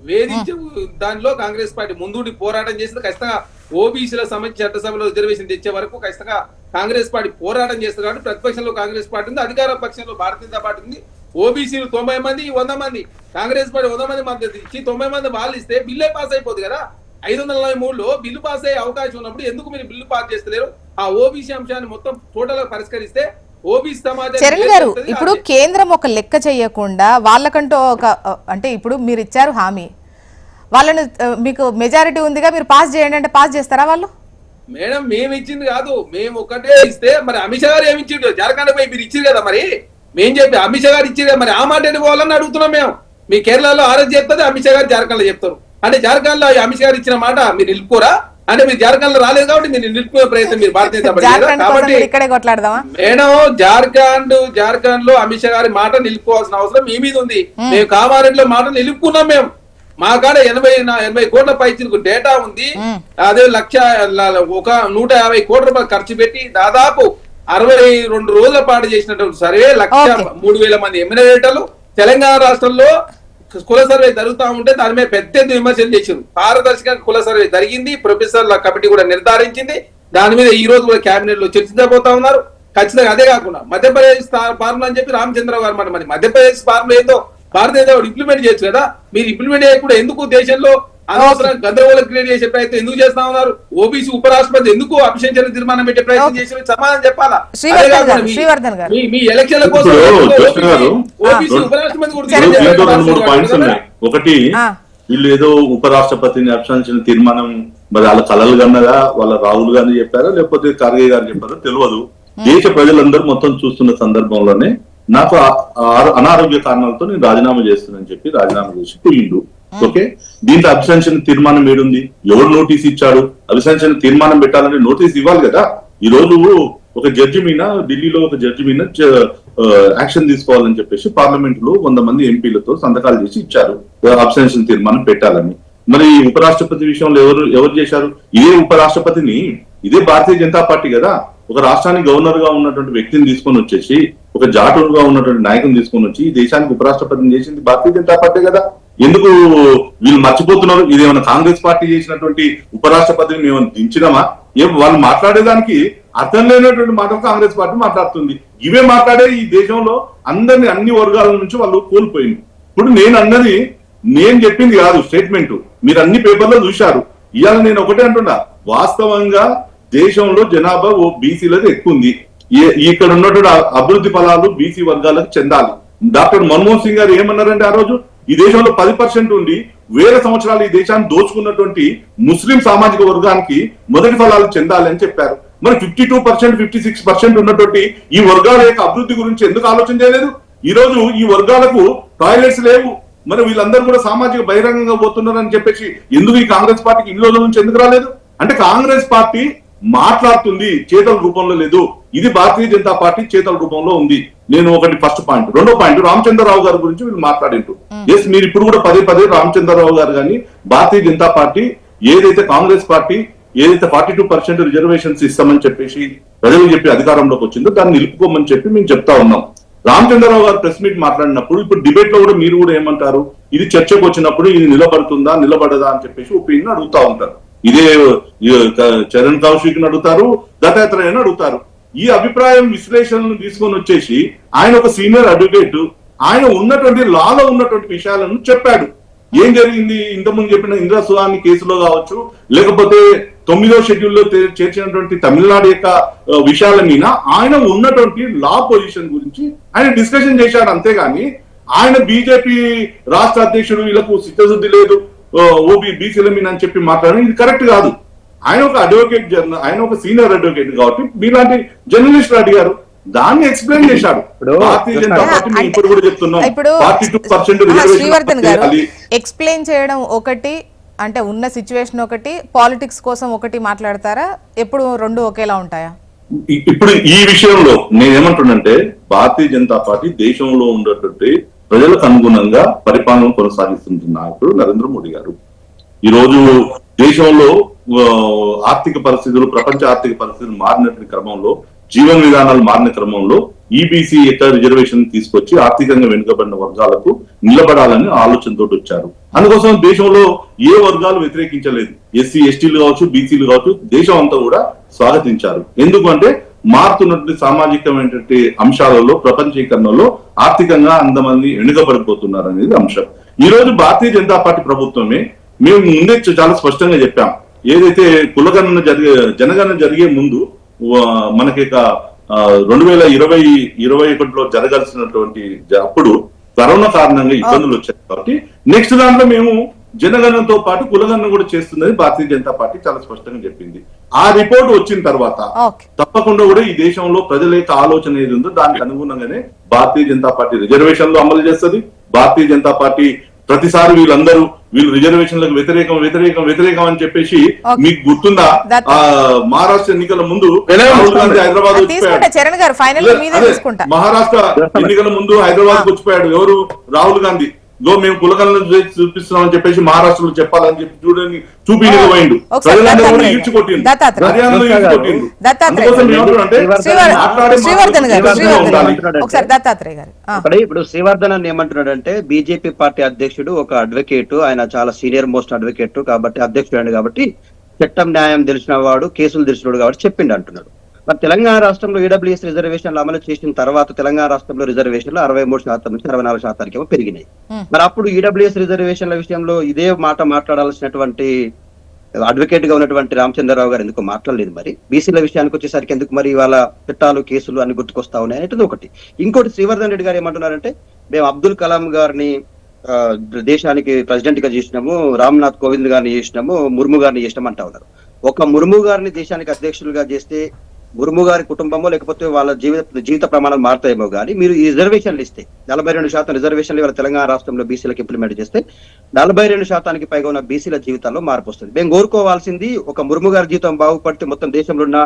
వేధించే దానిలో కాంగ్రెస్ పార్టీ ముందుండి పోరాటం చేస్తుంది. ఖచ్చితంగా ఓబీసీల సంబంధించి చట్టసభలో రిజర్వేషన్ తెచ్చే వరకు ఖచ్చితంగా కాంగ్రెస్ పార్టీ పోరాటం చేస్తుంది. కాబట్టి ప్రతిపక్షంలో కాంగ్రెస్ పార్టీ ఉంది, అధికార పక్షంలో భారతీయ జనతా పార్టీ ఉంది. ఓబీసీలు 90 మంది 100 మంది, కాంగ్రెస్ పార్టీ 100 మంది మద్దతు ఇచ్చి 90 మంది వాళ్ళు ఇస్తే బిల్లే పాస్ అయిపోతుంది కదా. 543లో బిల్లు పాస్ అయ్యే అవకాశం ఉన్నప్పుడు ఎందుకు మీరు బిల్లు పాస్ చేస్తలేరు? ఆ ఓబీసీ అంశాన్ని మొత్తం టోటల్ గా పరిష్కరిస్తే ఓబీసీ సమాజం. చరణ్ గారు ఇప్పుడు కేంద్రం ఒక లెక్క చేయకుండా వాళ్ళకంటూ ఒక అంటే ఇప్పుడు మీరు ఇచ్చారు హామీ, వాళ్ళని మీకు మెజారిటీ ఉందిగా మీరు పాస్ చేయండి అంటే పాస్ చేస్తారా వాళ్ళు? మేడం మేము ఇచ్చింది కాదు, మేము ఒకటే ఇస్తే మరి అమిత్ షా గారు ఏమి ఇచ్చిండు? జార్ఖండ్ పోయి మీరు ఇచ్చారు కదా, మరి మేం చెప్పి అమిత్ షా గారు ఇచ్చారు కదా, మరి ఆ మాట పోవాలని అడుగుతున్నాం మేము. మీ కేరళలో ఆర్ఎస్ చెప్తుంది, అమిత్ షా గారు జార్ఖండ్ లో చెప్తారు. అంటే జార్ఖండ్ లో అమిత్ షా గారు ఇచ్చిన మాట మీరు నిలుపుకోరా? అంటే మీరు జార్ఖండ్ లో రాలేదు కాబట్టి మీరు నిలుపుకునే ప్రయత్నం మీరు భారతీయ జనతా పార్టీ కాబట్టి మేడం జార్ఖండ్ లో అమిత్ షా గారి మాట నిలుపుకోవాల్సిన అవసరం మీ మీద ఉంది. మేము కామారెడ్డిలో మాట నిలుపుకున్నాం. మేము మా కాడ 80 కోట్ల పైచీలకు డేటా ఉంది. అదే 150 కోట్ల రూపాయలు ఖర్చు పెట్టి దాదాపు 62 రోజుల పాటు చేసినటువంటి సర్వే 1,03,000 మంది ఎమ్మెల్యేలు తెలంగాణ రాష్ట్రంలో కుల సర్వే జరుగుతా ఉంటే దాని మీద పెద్ద విమర్శలు చేశారు. పారదర్శకంగా కుల సర్వే జరిగింది, ప్రొఫెసర్ల కమిటీ కూడా నిర్ధారించింది. దాని మీద ఈ రోజు కూడా కేబినెట్ లో చర్చించబోతా ఉన్నారు. ఖచ్చితంగా అదే కాకుండా మధ్యప్రదేశ్ ఫార్ములా అని చెప్పి రామచంద్ర గారు మాట, మరి మధ్యప్రదేశ్ ఫార్ములా ఏందో భారతీయ జనతా పార్టీ ఇంప్లిమెంట్ చేయొచ్చు కదా. మీరు ఇంప్లిమెంట్ చేయకుండా ఎందుకు దేశంలో అనవసరం గందరగోళం క్రియేట్ చేసే ప్రయత్నం ఎందుకు చేస్తా ఉన్నారు? ఓబీసీ ఉపరాష్ట్రపతి ఎందుకు అభిశంసన తీర్మానం పెట్టే ప్రయత్నం చేసి సమాధానం చెప్పాలా? మీ ఎలక్షన్ల కోసం ఓబీసీ ఉపరాష్ట్రపతి ఒకటి వీళ్ళు ఏదో ఉపరాష్ట్రపతిని అభిశంసన తీర్మానం మరి వాళ్ళ కలలు కన్నదా వాళ్ళ రాహుల్ గాంధీ చెప్పారా లేకపోతే ఖర్గే గారు చెప్పారో తెలియదు. దేశ ప్రజలందరూ మొత్తం చూస్తున్న సందర్భంలోనే నాకు అనారోగ్య కారణాలతో నేను రాజీనామా చేస్తున్నానని చెప్పి రాజీనామా చేసి పోయిండు. ఓకే, దీంట్లో అభిశంసన తీర్మానం ఏడుంది? ఎవరు నోటీస్ ఇచ్చాడు? అభిశంసన తీర్మానం పెట్టాలంటే నోటీస్ ఇవ్వాలి కదా. ఈ రోజు ఒక జడ్జి మీద, ఢిల్లీలో ఒక జడ్జి మీద యాక్షన్ తీసుకోవాలని చెప్పేసి పార్లమెంట్ లో 100 మంది ఎంపీలతో సంతకాలు చేసి ఇచ్చారు అభిశంసన తీర్మానం పెట్టాలని. మరి ఉపరాష్ట్రపతి విషయంలో ఎవరు చేశారు? ఇదే ఉపరాష్ట్రపతిని, ఇదే భారతీయ జనతా పార్టీ కదా ఒక రాష్ట్రానికి గవర్నర్ గా ఉన్నటువంటి వ్యక్తిని తీసుకొని వచ్చేసి, ఒక జాటుగా ఉన్నటువంటి నాయకుని తీసుకొని వచ్చి ఈ దేశానికి ఉపరాష్ట్రపతిని చేసింది భారతీయ జనతా పార్టీ కదా. ఎందుకు వీళ్ళు మర్చిపోతున్నారు? ఇదేమైనా కాంగ్రెస్ పార్టీ చేసినటువంటి ఉపరాష్ట్రపతిని మేము దించినామా? వాళ్ళు మాట్లాడేదానికి అర్థం లేనటువంటి మాటలు కాంగ్రెస్ పార్టీ మాట్లాడుతుంది. ఇవే మాట్లాడే ఈ దేశంలో అందరినీ అన్ని వర్గాల నుంచి వాళ్ళు కోల్పోయింది. ఇప్పుడు నేను చెప్పింది కాదు స్టేట్మెంట్, మీరు అన్ని పేపర్లో చూశారు. ఇవాళ నేను ఒకటే అంటున్నా, వాస్తవంగా దేశంలో జనాభా బీసీలది ఎక్కువ ఉంది. ఇక్కడ ఉన్నటువంటి అభివృద్ధి ఫలాలు బీసీ వర్గాలకు చెందాలి. డాక్టర్ మన్మోహన్ సింగ్ గారు ఏమన్నారంటే ఆ రోజు, ఈ దేశంలో 10% ఉండి వేల సంవత్సరాలు ఈ దేశాన్ని దోచుకున్నటువంటి ముస్లిం సామాజిక వర్గానికి మొదటి ఫలాలు చెందాలి అని చెప్పారు. మరి 52%, 56% ఉన్నటువంటి ఈ వర్గాల యొక్క అభివృద్ధి గురించి ఎందుకు ఆలోచన చేయలేదు? ఈ రోజు ఈ వర్గాలకు టాయిలెట్స్ లేవు, మరి వీళ్ళందరూ కూడా సామాజిక బహిరంగంగా పోతున్నారు అని చెప్పేసి ఎందుకు ఈ కాంగ్రెస్ పార్టీకి ఇన్ని రోజుల నుంచి ఎందుకు రాలేదు? అంటే కాంగ్రెస్ పార్టీ మాట్లాడుతుంది, చేతల రూపంలో లేదు. ఇది భారతీయ జనతా పార్టీ చేతల రూపంలో ఉంది. నేను ఒకటి ఫస్ట్ పాయింట్. రెండో పాయింట్, రామచంద్రరావు గారి గురించి వీళ్ళు మాట్లాడింటూ, ఎస్ మీరు ఇప్పుడు కూడా పదే రామచంద్రరావు గారు కానీ భారతీయ జనతా పార్టీ ఏదైతే కాంగ్రెస్ పార్టీ ఏదైతే 42% రిజర్వేషన్స్ ఇస్తామని చెప్పేసి ప్రజలకు చెప్పి అధికారంలోకి వచ్చిందో దాన్ని నిలుపుకోమని చెప్పి మేము చెప్తా ఉన్నాం. రామచంద్రరావు గారు ప్రెస్ మీట్ మాట్లాడినప్పుడు, ఇప్పుడు డిబేట్ లో కూడా మీరు కూడా ఏమంటారు, ఇది చర్చకు వచ్చినప్పుడు ఇది నిలబడుతుందా నిలబడదా అని చెప్పేసి ఒపీనియన్ అడుగుతా ఉంటారు. ఇదే చరణ్ కౌశిక్ అడుగుతారు, దత్తాత్రేయని అడుగుతారు. ఈ అభిప్రాయం విశ్లేషణను తీసుకొని వచ్చేసి ఆయన ఒక సీనియర్ అడ్వకేట్, ఆయన ఉన్నటువంటి లాలో ఉన్నటువంటి విషయాలను చెప్పాడు. ఏం జరిగింది ఇంతకుముందు చెప్పిన ఇందిరా సుహాని కేసులో కావచ్చు, లేకపోతే 9వ షెడ్యూల్లో చేర్చినటువంటి తమిళనాడు యొక్క విషయాల మీద ఆయన ఉన్నటువంటి లా పొజిషన్ గురించి ఆయన డిస్కషన్ చేశాడు. అంతేగాని ఆయన బీజేపీ రాష్ట్ర అధ్యక్షుడు వీళ్ళకు చిత్తశుద్ధి లేదు బీసీల మీద అని చెప్పి మాట్లాడడం ఇది కరెక్ట్ కాదు. ఆయన ఒక అడ్వకేట్, ఆయన ఒక సీనియర్ అడ్వకేట్ కాబట్టి మీలాంటి జర్నలిస్టులు అడిగారు, దాన్ని ఎక్స్ప్లెయిన్ చేశాడు. భారతీయ జనతా పార్టీ మేము ఇప్పుడు కూడా చెప్తున్నాం 42% శ్రీవర్ధన్ గారు ఎక్స్ప్లెయిన్ చేయడం ఒకటి, అంటే ఉన్న సిచ్యువేషన్ ఒకటి, పాలిటిక్స్ కోసం ఒకటి మాట్లాడతారా? ఎప్పుడు రెండు ఒకేలా ఉంటాయా? ఇప్పుడు ఈ విషయంలో నేనేమంటున్నంటే భారతీయ జనతా పార్టీ దేశంలో ఉన్నటువంటి ప్రజలకు అనుగుణంగా పరిపాలన కొనసాగిస్తున్న నాయకుడు నరేంద్ర మోడీ గారు. ఈ రోజు దేశంలో ఆర్థిక పరిస్థితులు, ప్రపంచ ఆర్థిక పరిస్థితులు మారినటువంటి క్రమంలో, జీవన విధానాలు మారిన క్రమంలో ఈబీసీ యొక్క రిజర్వేషన్ తీసుకొచ్చి ఆర్థికంగా వెనుకబడిన వర్గాలకు నిలబడాలని ఆలోచనతో వచ్చారు. అందుకోసం దేశంలో ఏ వర్గాలు వ్యతిరేకించలేదు. ఎస్సీ ఎస్టీలు కావచ్చు, బీసీలు కావచ్చు, దేశం అంతా కూడా స్వాగతించారు. ఎందుకంటే మారుతున్నటువంటి సామాజికమైనటువంటి అంశాలలో, ప్రపంచీకరణలో ఆర్థికంగా అంతమంది వెనుకబడిపోతున్నారు అనేది అంశం. ఈ రోజు భారతీయ జనతా పార్టీ ప్రభుత్వమే, మేము ముందే చాలా స్పష్టంగా చెప్పాం, ఏదైతే కులగణన జనగణన జరిగే ముందు మనకి 2021లో జరగాల్సినటువంటి అప్పుడు కరోనా కారణంగా ఇబ్బందులు వచ్చాయి కాబట్టి నెక్స్ట్ దాంట్లో మేము జనగణనతో పాటు కులగణన కూడా చేస్తుందని భారతీయ జనతా పార్టీ చాలా స్పష్టంగా చెప్పింది. ఆ రిపోర్ట్ వచ్చిన తర్వాత తప్పకుండా కూడా ఈ దేశంలో ప్రజల యొక్క ఆలోచన ఏది ఉందో దానికి అనుగుణంగానే భారతీయ జనతా పార్టీ రిజర్వేషన్లు అమలు చేస్తుంది. భారతీయ జనతా పార్టీ ప్రతిసారి వీళ్ళు రిజర్వేషన్లకు వ్యతిరేకం అని చెప్పేసి మీకు గుర్తుందా? మహారాష్ట్ర ఎన్నికల ముందు రాహుల్ గాంధీ హైదరాబాద్ మహారాష్ట్ర ఎన్నికల ముందు హైదరాబాద్ వచ్చిపోయాడు. ఎవరు? రాహుల్ గాంధీ. మేము కులగణన చూపిస్తున్నామని చెప్పేసి మహారాష్ట్రలో చెప్పాలని చెప్పి చూపిగా పోయిండు. ప్రజలందరూ కూడా ఈడ్చుకొట్టిండు, హర్యానాలో ఈడ్చుకొట్టిండు. ఇప్పుడు శ్రీవర్ధన్ ఏమంటున్నాడంటే, బీజేపీ పార్టీ అధ్యక్షుడు ఒక అడ్వకేట్, ఆయన చాలా సీనియర్ మోస్ట్ అడ్వకేట్ కాబట్టి అధ్యక్షుడు కాబట్టి చట్టం న్యాయం తెలిసిన వాడు, కేసులు తెలిసినవాడు కాబట్టి చెప్పిండు అంటున్నాడు. మరి తెలంగాణ రాష్ట్రంలో ఈడబ్ల్యూఎస్ రిజర్వేషన్లు అమలు చేసిన తర్వాత తెలంగాణ రాష్ట్రంలో రిజర్వేషన్లు 63% నుంచి 64% పెరిగినాయి. మరి అప్పుడు ఈడబ్ల్యూఎస్ రిజర్వేషన్ల విషయంలో ఇదే మాట మాట్లాడాల్సినటువంటి అడ్వకేట్ గా ఉన్నటువంటి రామచంద్రరావు గారు ఎందుకు మాట్లాడలేదు? మరి బీసీల విషయానికి వచ్చేసరికి ఎందుకు మరి వాళ్ళ చట్టాలు, కేసులు అన్ని గుర్తుకొస్తా ఉన్నాయి అనేది ఒకటి. ఇంకోటి, శ్రీవర్ధన్ రెడ్డి గారు ఏమంటున్నారంటే, మేము అబ్దుల్ కలాం గారిని దేశానికి ప్రెసిడెంట్ గా చేసినాము, రామ్నాథ్ కోవింద్ గారిని చేసినాము, ముర్ము గారిని చేసినాము అంటా ఉన్నారు. ఒక ముర్ము గారిని దేశానికి అధ్యక్షులుగా చేస్తే ముర్ము గారి కుటుంబమో లేకపోతే వాళ్ళ జీవిత ప్రమాణాలు మారుతాయేమో కానీ మీరు ఈ రిజర్వేషన్లు ఇస్తే 42% రిజర్వేషన్లు ఇవాళ తెలంగాణ రాష్ట్రంలో బీసీలకు ఇంప్లిమెంట్ చేస్తే 42% పైగా ఉన్న బీసీల జీవితాల్లో మార్పు వస్తుంది. మేము కోరుకోవాల్సింది ఒక ముర్ము గారి జీవితం బాగుపడితే మొత్తం దేశంలో ఉన్న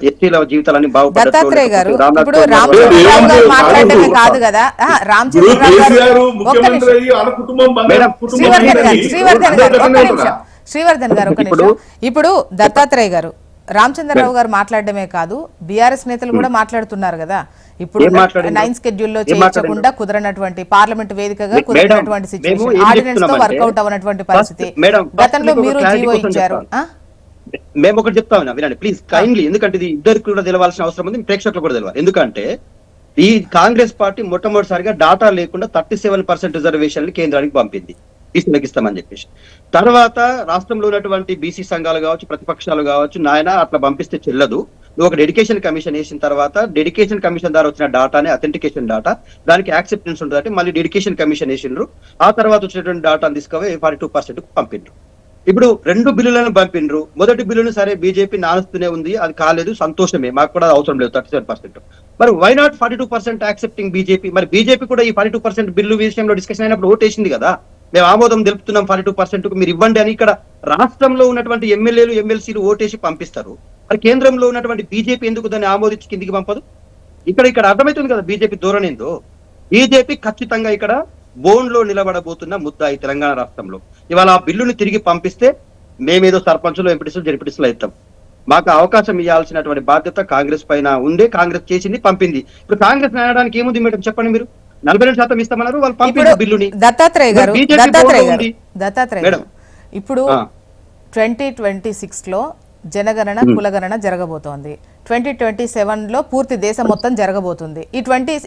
ఎస్టీల జీవితాలన్నీ దత్తాత్రేయ గారు ఇప్పుడు రామచంద్రరావు గారు మాట్లాడటమే కాదు కదా, రామచంద్రరావు గారు శ్రీవర్ధన్ గారు ఒక నిమిషం. ఇప్పుడు దత్తాత్రేయ గారు రామచంద్రరావు గారు మాట్లాడడమే కాదు, బీఆర్ఎస్ నేతలు కూడా మాట్లాడుతున్నారు కదా. ఇప్పుడు 9 షెడ్యూల్లో చేయించకుండా కుదరనటువంటి పార్లమెంట్ వేదికగా కుదరనటువంటి సిచ్యువేషన్, ఆర్డినెన్స్ తో వర్కౌట్ అవనటువంటి పరిస్థితి. గతంలో మీరు జీవో ఇచ్చారు. మేము ఒకటి చెప్తా ఉన్నా వినండి ప్లీజ్ కైండ్లీ, ఎందుకంటే ఇది ఇద్దరికి కూడా తెలవాల్సిన అవసరం ఉంది, ప్రేక్షకులు కూడా తెలవాలి. ఎందుకంటే ఈ కాంగ్రెస్ పార్టీ మొట్టమొదటిసారిగా డాటా లేకుండా 37% రిజర్వేషన్లు కేంద్రానికి పంపింది బీసీలకు ఇస్తామని చెప్పేసి. తర్వాత రాష్ట్రంలో ఉన్నటువంటి బీసీ సంఘాలు కావచ్చు, ప్రతిపక్షాలు కావచ్చు, నాయన అట్లా పంపిస్తే చెల్లదు, నువ్వు ఒక డెడికేషన్ కమిషన్ వేసిన తర్వాత డెడికేషన్ కమిషన్ ద్వారా వచ్చిన డాటానే అథెంటికేషన్ డాటా, దానికి యాక్సెప్టెన్స్ ఉంటుంది అంటే మళ్ళీ డెడికేషన్ కమిషన్ వేసిండ్రు, ఆ తర్వాత వచ్చినటువంటి డాటాను తీసుకుపోయి 42% పంపిండ్రు. ఇప్పుడు 2 బిల్లులను పంపిండ్రు. మొదటి బిల్లును సరే బీజేపీ నానుస్తూనే ఉంది, అది కాలేదు, సంతోషమే, మాకు కూడా అవసరం లేదు 37%. మరి వై నాట్ 42% యాక్సెప్టింగ్ బీజేపీ? మరి బీజేపీ కూడా ఈ 42% బిల్లు విషయంలో డిస్కషన్ అయినప్పుడు ఓటేసింది కదా, మేము ఆమోదం తెలుపుతున్నాం 42% మీరు ఇవ్వండి అని. ఇక్కడ రాష్ట్రంలో ఉన్నటువంటి ఎమ్మెల్యేలు ఎమ్మెల్సీలు ఓటేసి పంపిస్తారు, మరి కేంద్రంలో ఉన్నటువంటి బీజేపీ ఎందుకు దాన్ని ఆమోదించి కిందికి పంపదు? ఇక్కడ అర్థమవుతుంది కదా బీజేపీ ధోరణి ఏందో. బీజేపీ ఖచ్చితంగా ఇక్కడ బోన్ లో నిలబడబోతున్న ముద్దాయి తెలంగాణ రాష్ట్రంలో. ఇవాళ ఆ బిల్లుని తిరిగి పంపిస్తే మేమేదో సర్పంచులు ఎంపీటీసులు జడ్పీటీసులు అవుతాం. మాకు అవకాశం ఇవ్వాల్సినటువంటి బాధ్యత కాంగ్రెస్ పైన ఉండే, కాంగ్రెస్ చేసింది, పంపింది. ఇప్పుడు కాంగ్రెస్ అనడానికి ఏముంది మేడం చెప్పండి, మీరు 42% ఇస్తామన్నారు, వాళ్ళు పంపించారు బిల్లుని. దత్తాత్రేయ గారు ఇప్పుడు 2026 లో జనగణన కులగణన జరగబోతోంది, 2027 లో పూర్తి దేశం మొత్తం జరగబోతుంది.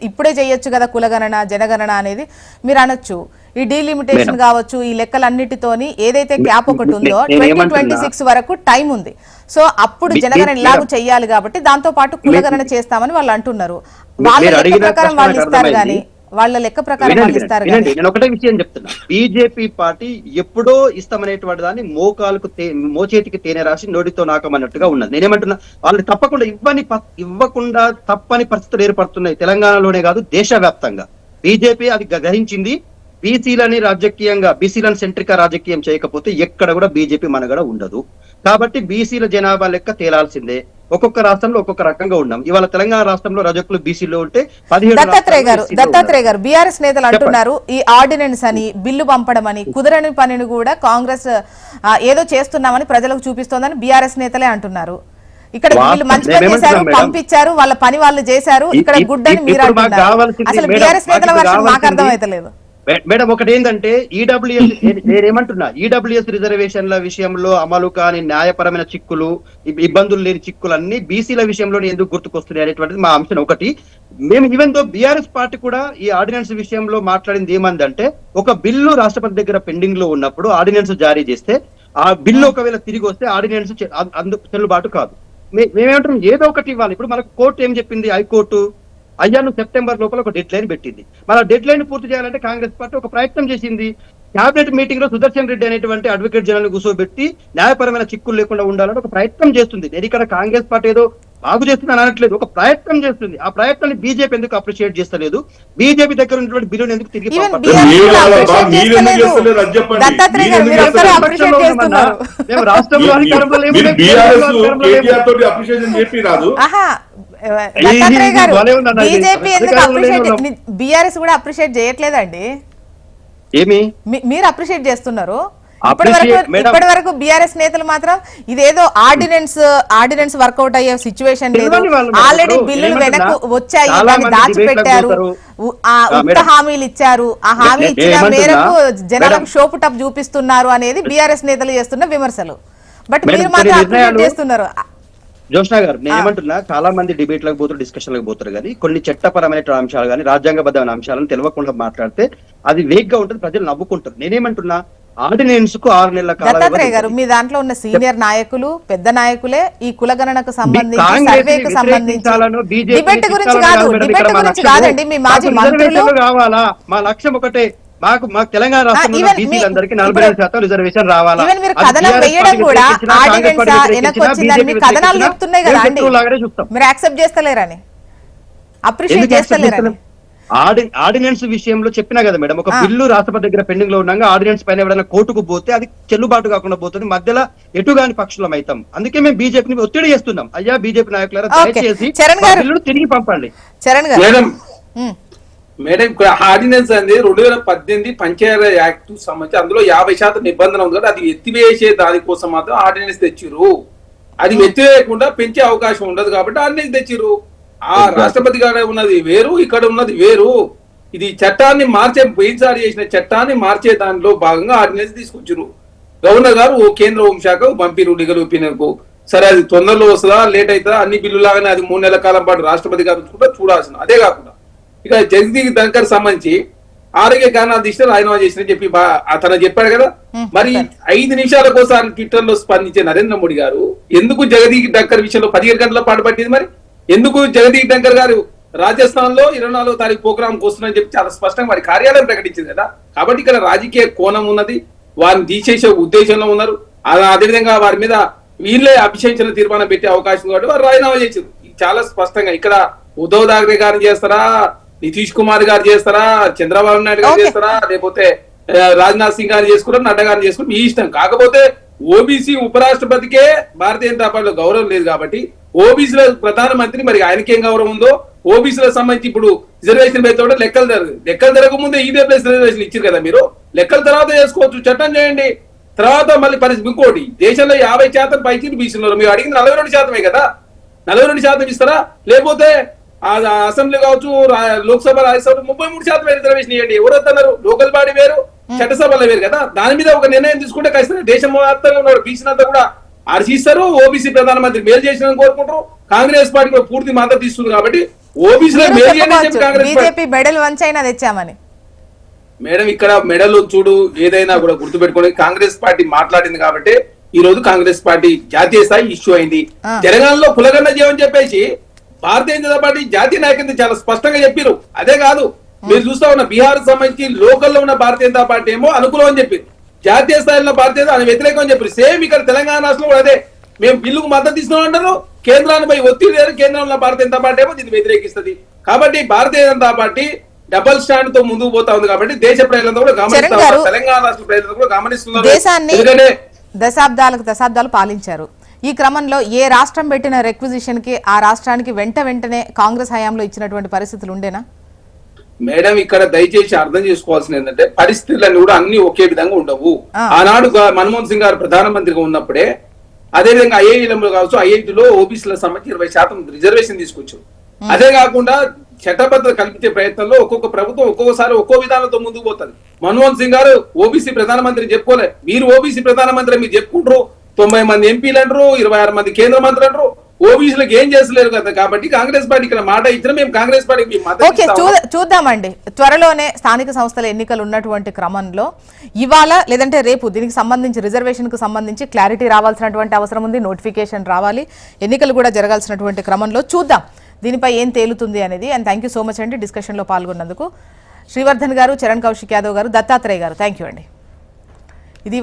ఇప్పుడే చేయొచ్చు కదా కులగణన జనగణన అనేది మీరు అనొచ్చు. ఈ డీలిమిటేషన్ కావచ్చు, ఈ లెక్కలన్నిటితోని ఏదైతే క్యాప్ ఒకటి ఉందో 2026 వరకు టైం ఉంది. సో అప్పుడు జనగణన ఇలాగూ చెయ్యాలి కాబట్టి దాంతో పాటు కులగణన చేస్తామని వాళ్ళు అంటున్నారు. వాళ్ళ లెక్క ప్రకారం వాళ్ళు ఇస్తారు కానీ నేను ఒకటే విషయం చెప్తున్నా, బీజేపీ పార్టీ ఎప్పుడో ఇస్తామనేటువంటి దాన్ని మోచేతికి తేనె రాసి నోటితో నాకమన్నట్టుగా ఉన్నది. నేనేమంటున్నా, వాళ్ళు తప్పకుండా ఇవ్వకుండా తప్పని పరిస్థితులు ఏర్పడుతున్నాయి తెలంగాణలోనే కాదు దేశవ్యాప్తంగా. బీజేపీ అది గ్రహించింది. బీసీలని రాజకీయంగా, బీసీలను సెంట్రిక రాజకీయం చేయకపోతే ఎక్కడ కూడా బీజేపీ మనగడ ఉండదు. కాబట్టి బీసీల జనాభా లెక్క తేలాల్సిందే. ఒక్కొక్క రాష్ట్రంలో ఒక్కొక్క రకంగా ఉన్నాం. ఇవాళ తెలంగాణ రాష్ట్రంలో రజకులు బీసీలో ఉంటే 17. దత్తాత్రేయ గారు బీఆర్ఎస్ నేతలు అంటున్నారు ఈ ఆర్డినెన్స్ అని, బిల్లు పంపడం అని, కుదరని పనిని కూడా కాంగ్రెస్ ఏదో చేస్తున్నామని ప్రజలకు చూపిస్తోందని బీఆర్ఎస్ నేతలే అంటున్నారు. ఇక్కడ వీళ్ళు మంచి పని చేశారు, పంపించారు, వాళ్ళ పని వాళ్ళు చేశారు, ఇక్కడ గుడ్ అని మీరు అంటున్నారు. అసలు బీఆర్ఎస్ నేతల వర్షం మాకు అర్థమైతలేదు మేడం. ఒకటి ఏంటంటే ఈడబ్ల్యూఎస్, నేనేమంటున్నా, ఈడబ్ల్యూఎస్ రిజర్వేషన్ల విషయంలో అమలు కాని న్యాయపరమైన చిక్కులు, ఇబ్బందులు లేని చిక్కులు అన్ని బీసీల విషయంలో ఎందుకు గుర్తుకొస్తున్నాయి అనేటువంటిది మా అంశం ఒకటి. మేము ఈవెన్ తో బీఆర్ఎస్ పార్టీ కూడా ఈ ఆర్డినెన్స్ విషయంలో మాట్లాడింది ఏమందంటే, ఒక బిల్లు రాష్ట్రపతి దగ్గర పెండింగ్ లో ఉన్నప్పుడు ఆర్డినెన్స్ జారీ చేస్తే ఆ బిల్లు ఒకవేళ తిరిగి వస్తే ఆర్డినెన్స్ అందుకు చెల్లుబాటు కాదు. మేమేమంటాం, ఏదో ఒకటి ఇవ్వాలి. ఇప్పుడు మనకు కోర్టు ఏం చెప్పింది, హైకోర్టు, అయ్యా నువ్వు సెప్టెంబర్ లోపల ఒక డెడ్ లైన్ పెట్టింది. మన డెడ్ లైన్ పూర్తి చేయాలంటే కాంగ్రెస్ పార్టీ ఒక ప్రయత్నం చేసింది. క్యాబినెట్ మీటింగ్ లో సుదర్శన్ రెడ్డి అనేటువంటి అడ్వకేట్ జనరల్ కూర్చోబెట్టి న్యాయపరమైన చిక్కులు లేకుండా ఉండాలని ఒక ప్రయత్నం చేస్తుంది. నేను ఇక్కడ కాంగ్రెస్ పార్టీ ఏదో బాగు చేస్తుందని అనట్లేదు, ఒక ప్రయత్నం చేస్తుంది. ఆ ప్రయత్నాన్ని బీజేపీ ఎందుకు అప్రిషియేట్ చేస్తలేదు? బీజేపీ దగ్గర ఉన్నటువంటి బిల్లును ఎందుకు తిరిగి మేము రాష్ట్రంలో అధికారంలో బీఆర్ఎస్ కూడా అప్రిషియేట్ చేయట్లేదండి, ఏమి మీరు అప్రిషియేట్ చేస్తున్నారు. ఇప్పటి వరకు బీఆర్ఎస్ నేతలు మాత్రం ఇదేదో ఆర్డినెన్స్ వర్కౌట్ అయ్యే సిచ్యువేషన్ లేదు, ఆల్రెడీ బిల్లులు వెనక్కు వచ్చాయి, దాన్ని దాచిపెట్టారు, ఉత్త హామీలు ఇచ్చారు, ఆ హామీ ఇచ్చిన మేరకు జనాలకు షోపు టప్ చూపిస్తున్నారు అనేది బీఆర్ఎస్ నేతలు చేస్తున్న విమర్శలు. బట్ మీరు మాత్రం అప్రిషియేట్ చేస్తున్నారు. జోష్నా గారు, నేను ఏమంటున్నా, చాలా మంది డిబేట్లకు పోతారు, డిస్కషన్లకు పోతారు, కానీ కొన్ని చట్టపరమైన అంశాలు కానీ రాజ్యాంగబద్ధమైన అంశాలను తెలియకుండా మాట్లాడితే అది వేగ్ గా ఉంటుంది, ప్రజలు నవ్వుకుంటారు. నేనేమంటున్నా, ఆర్డినెన్స్ కు 6 నెలల కాలం. దత్తాత్రేయ గారు, మీ దాంట్లో ఉన్న సీనియర్ నాయకులు, పెద్ద నాయకులే ఈ కులగణనకు సంబంధించి, సర్వేకు సంబంధించి డిబేట్ గురించి కాదండి, మీ మాజీ మంత్రులు కావాలా? మా లక్ష్యం ఒకటే, మాకు తెలంగాణ రాష్ట్రంలో even బీసీలందరికీ మీ- 42% రిజర్వేషన్ రావాలా? ఈవెన్ మీరు అది కథనం TRS వేయడం పార్టీ కూడా వ్యతిరేకించినా, కాంగ్రెస్ ఆర్డినెన్స్ పార్టీ వ్యతిరేకించినా, వెనకొచ్చిందని మీ BJP కథనాలు వ్యతిరేకించినా చెప్తున్నాయి కదా మేము అండి, శత్రువు లాగానే చూస్తాం. మీరు యాక్సెప్ట్ చేస్తలేరని, అప్రిషియేట్ ఎందుకు accept చేస్తలేరని. చేస్తలేం? ఆర్డినెన్స్ విషయంలో చెప్పినా కదా మేడం, ఒక బిల్లు రాష్ట్రపతి దగ్గర పెండింగ్ లో ఉండగా ఆర్డినెన్స్ పైన ఎవరైనా కోర్టుకు పోతే అది చెల్లుబాటు కాకుండా పోతుంది, మధ్యలో ఎటుగాని పక్షులం అవుతాం. అందుకే మేము బీజేపీని ఒత్తిడి చేస్తున్నాం. అయ్యా బీజేపీ నాయకులారా, Okay. దయచేసి చరణ్ మా గారు. బిల్లును తిరిగి పంపండి. చరణ్ గారు మేడం ఉమ్, మేడం ఇక్కడ ఆర్డినెన్స్ అనేది 2018 పంచాయతీ యాక్ట్ సంబంధించి అందులో 50% నిబంధన ఉంది కదా, అది ఎత్తివేసే దానికోసం మాత్రం ఆర్డినెన్స్ తెచ్చిర్రు. అది ఎత్తివేయకుండా పెంచే అవకాశం ఉండదు కాబట్టి ఆర్డినెన్స్ తెచ్చిర్రు. ఆ రాష్ట్రపతి గారు ఉన్నది వేరు, ఇక్కడ ఉన్నది వేరు. ఇది చట్టాన్ని పోయినసారి చేసిన చట్టాన్ని మార్చే దానిలో భాగంగా ఆర్డినెన్స్ తీసుకొచ్చారు. గవర్నర్ గారు ఓ కేంద్ర హోంశాఖ పంపిరు లీగల్ ఒపీనియన్ కు. సరే అది తొందరలో వస్తుందా లేట్ అవుతుందా, అన్ని బిల్లు లాగానే అది 3 నెలల కాలం పాటు రాష్ట్రపతి గారు కూడా చూడాల్సిన. అదే కాకుండా ఇక జగదీప్ ధన్కర్ సంబంధించి ఆరోగ్య కారణాల దృష్ట్యా రాజీనామా చేసిన చెప్పి అతను చెప్పాడు కదా. మరి 5 నిమిషాలకోసారి ట్విట్టర్ లో స్పందించే నరేంద్ర మోడీ గారు ఎందుకు జగదీప్ ధన్కర్ విషయంలో 15 గంటల పాటు పట్టింది? మరి ఎందుకు జగదీప్ ధన్కర్ గారు రాజస్థాన్ లో 24వ తారీఖు ప్రోగ్రామ్ వస్తుందని చెప్పి చాలా స్పష్టంగా వారి కార్యాలయం ప్రకటించింది కదా. కాబట్టి ఇక్కడ రాజకీయ కోణం ఉన్నది, వారిని తీసేసే ఉద్దేశంలో ఉన్నారు. అదేవిధంగా వారి మీద వీళ్ళే అభిషేచన తీర్మానం పెట్టే అవకాశం కాబట్టి వారు రాజీనామా చేశారు. చాలా స్పష్టంగా ఇక్కడ ఉద్ధవ్ ఠాక్రే గారు చేస్తారా, నితీష్ కుమార్ గారు చేస్తారా, చంద్రబాబు నాయుడు గారు చేస్తారా, లేకపోతే రాజ్నాథ్ సింగ్ గారు చేసుకుంటారు, నడ్డా గారిని చేసుకుంటారు, మీ ఇష్టం. కాకపోతే ఓబీసీ ఉపరాష్ట్రపతికే భారతీయ జనతా పార్టీలో గౌరవం లేదు కాబట్టి ఓబీసీల ప్రధానమంత్రి మరి ఆయనకేం గౌరవం ఉందో ఓబీసీలకు సంబంధించి ఇప్పుడు రిజర్వేషన్ పెడితే కూడా లెక్కలు జరగకముందే ఇదే ప్లేస్ రిజర్వేషన్ ఇచ్చారు కదా. మీరు లెక్కల తర్వాత చేసుకోవచ్చు, చట్టం చేయండి. తర్వాత మళ్ళీ పరిస్థితి ఇంకోటి, దేశంలో 50% పైకి బీసీలు, మీరు అడిగింది 42% కదా. 42% ఇస్తారా? లేకపోతే అసెంబ్లీ కావచ్చు, లోక్సభ, రాజ్యసభ 33% రిజర్వేషన్ ఇవ్వండి. ఎవరు వద్దన్నారు? లోకల్ బాడీ వేరు, చట్టసభలో వేరు కదా. దాని మీద ఒక నిర్ణయం తీసుకుంటే ఖచ్చితంగా దేశం మొత్తంగా ఉన్నాడు బీసీలంతా కూడా హర్షిస్తారు. ఓబీసీ ప్రధానమంత్రి మేలు చేసిన కోరుకుంటారు. కాంగ్రెస్ పార్టీ కూడా పూర్తి మద్దతు ఇస్తుంది కాబట్టి ఓబీసీలో మేలు చేయండి చెప్పి కాంగ్రెస్ బీజేపీ మెడల్ వంచైనా తెచ్చామని. మేడం ఇక్కడ మెడల్ చూడు ఏదైనా కూడా గుర్తుపెట్టుకోండి, కాంగ్రెస్ పార్టీ మాట్లాడింది కాబట్టి ఈ రోజు కాంగ్రెస్ పార్టీ జాతీయ స్థాయి ఇష్యూ అయింది. తెలంగాణలో కులగన్న జీవని చెప్పేసి భారతీయ జనతా పార్టీ జాతీయ నాయకులు చాలా స్పష్టంగా చెప్పారు. అదే కాదు, మీరు చూస్తా ఉన్న బీహార్ సంబంధించి లోకల్లో ఉన్న భారతీయ జనతా పార్టీ ఏమో అనుకూలం అని చెప్పారు, జాతీయ స్థాయిలో భారతీయ జనతా వ్యతిరేకం అని చెప్పారు. సేమ్ ఇక్కడ తెలంగాణ రాష్ట్రంలో కూడా అదే, మేము బిల్లుకు మద్దతు ఇస్తున్నాం అంటారు, కేంద్రాన్ని ఒత్తిడి లేదు, కేంద్రంలో భారతీయ జనతా పార్టీ ఏమో దీన్ని వ్యతిరేకిస్తుంది. కాబట్టి Bharatiya Janata party double stand తో ముందుకు పోతా ఉంది కాబట్టి దేశ ప్రజలంతా కూడా గమనిస్తారు, తెలంగాణ రాష్ట్ర ప్రజలంతా కూడా గమనిస్తున్నారు. దేశాన్ని దశాబ్దాలు పాలించారు. ఈ క్రమంలో ఏ రాష్ట్రం పెట్టిన రిక్విజిషన్ కి ఆ రాష్ట్రానికి వెంటనే కాంగ్రెస్ హయాంలో ఇచ్చినటువంటి పరిస్థితులు ఉండేనా? మేడం ఇక్కడ దయచేసి అర్థం చేసుకోవాల్సింది ఏంటంటే పరిస్థితులన్నీ కూడా అన్ని ఒకే విధంగా ఉండవు. ఆనాడు మన్మోహన్ సింగ్ గారు ప్రధానమంత్రిగా ఉన్నప్పుడే అదేవిధంగా ఐఐటీలో కావచ్చు, ఐఐటీలో ఓబీసీల సంబంధించి 20% రిజర్వేషన్ తీసుకొచ్చారు. అదే కాకుండా చట్టబద్ధత కల్పించే ప్రయత్నంలో ఒక్కొక్క ప్రభుత్వం ఒక్కొక్కసారి ఒక్కో విధానంతో ముందుకు పోతుంది. మన్మోహన్ సింగ్ గారు ఓబీసీ ప్రధానమంత్రి చెప్పుకోలే, మీరు ఓబీసీ ప్రధానమంత్రి మీరు చెప్పుకుంటారు, 90 మంది ఎంపీలు అంటారు, 26 మంది కేంద్ర మంత్రులు అంటారు, ఓబీసీలకు ఏం చేస్తలేరు కదా. కాబట్టి కాంగ్రెస్ పార్టీ ఇక్కడ మాట ఇచ్చిన మేము కాంగ్రెస్ పార్టీకి చూద్దామండి. త్వరలోనే స్థానిక సంస్థల ఎన్నికలు ఉన్నటువంటి క్రమంలో ఇవాళ లేదంటే రేపు దీనికి సంబంధించి రిజర్వేషన్ కు సంబంధించి క్లారిటీ రావాల్సినటువంటి అవసరం ఉంది, నోటిఫికేషన్ రావాలి, ఎన్నికలు కూడా జరగాల్సినటువంటి క్రమంలో చూద్దాం దీనిపై ఏం తేలుతుంది అనేది. And thank you so much అండి డిస్కషన్ లో పాల్గొన్నందుకు. శ్రీవర్ధన్ గారు, చరణ్ కౌశిక్ యాదవ్ గారు, దత్తాత్రేయ గారు, థ్యాంక్ యూ అండి. ఇది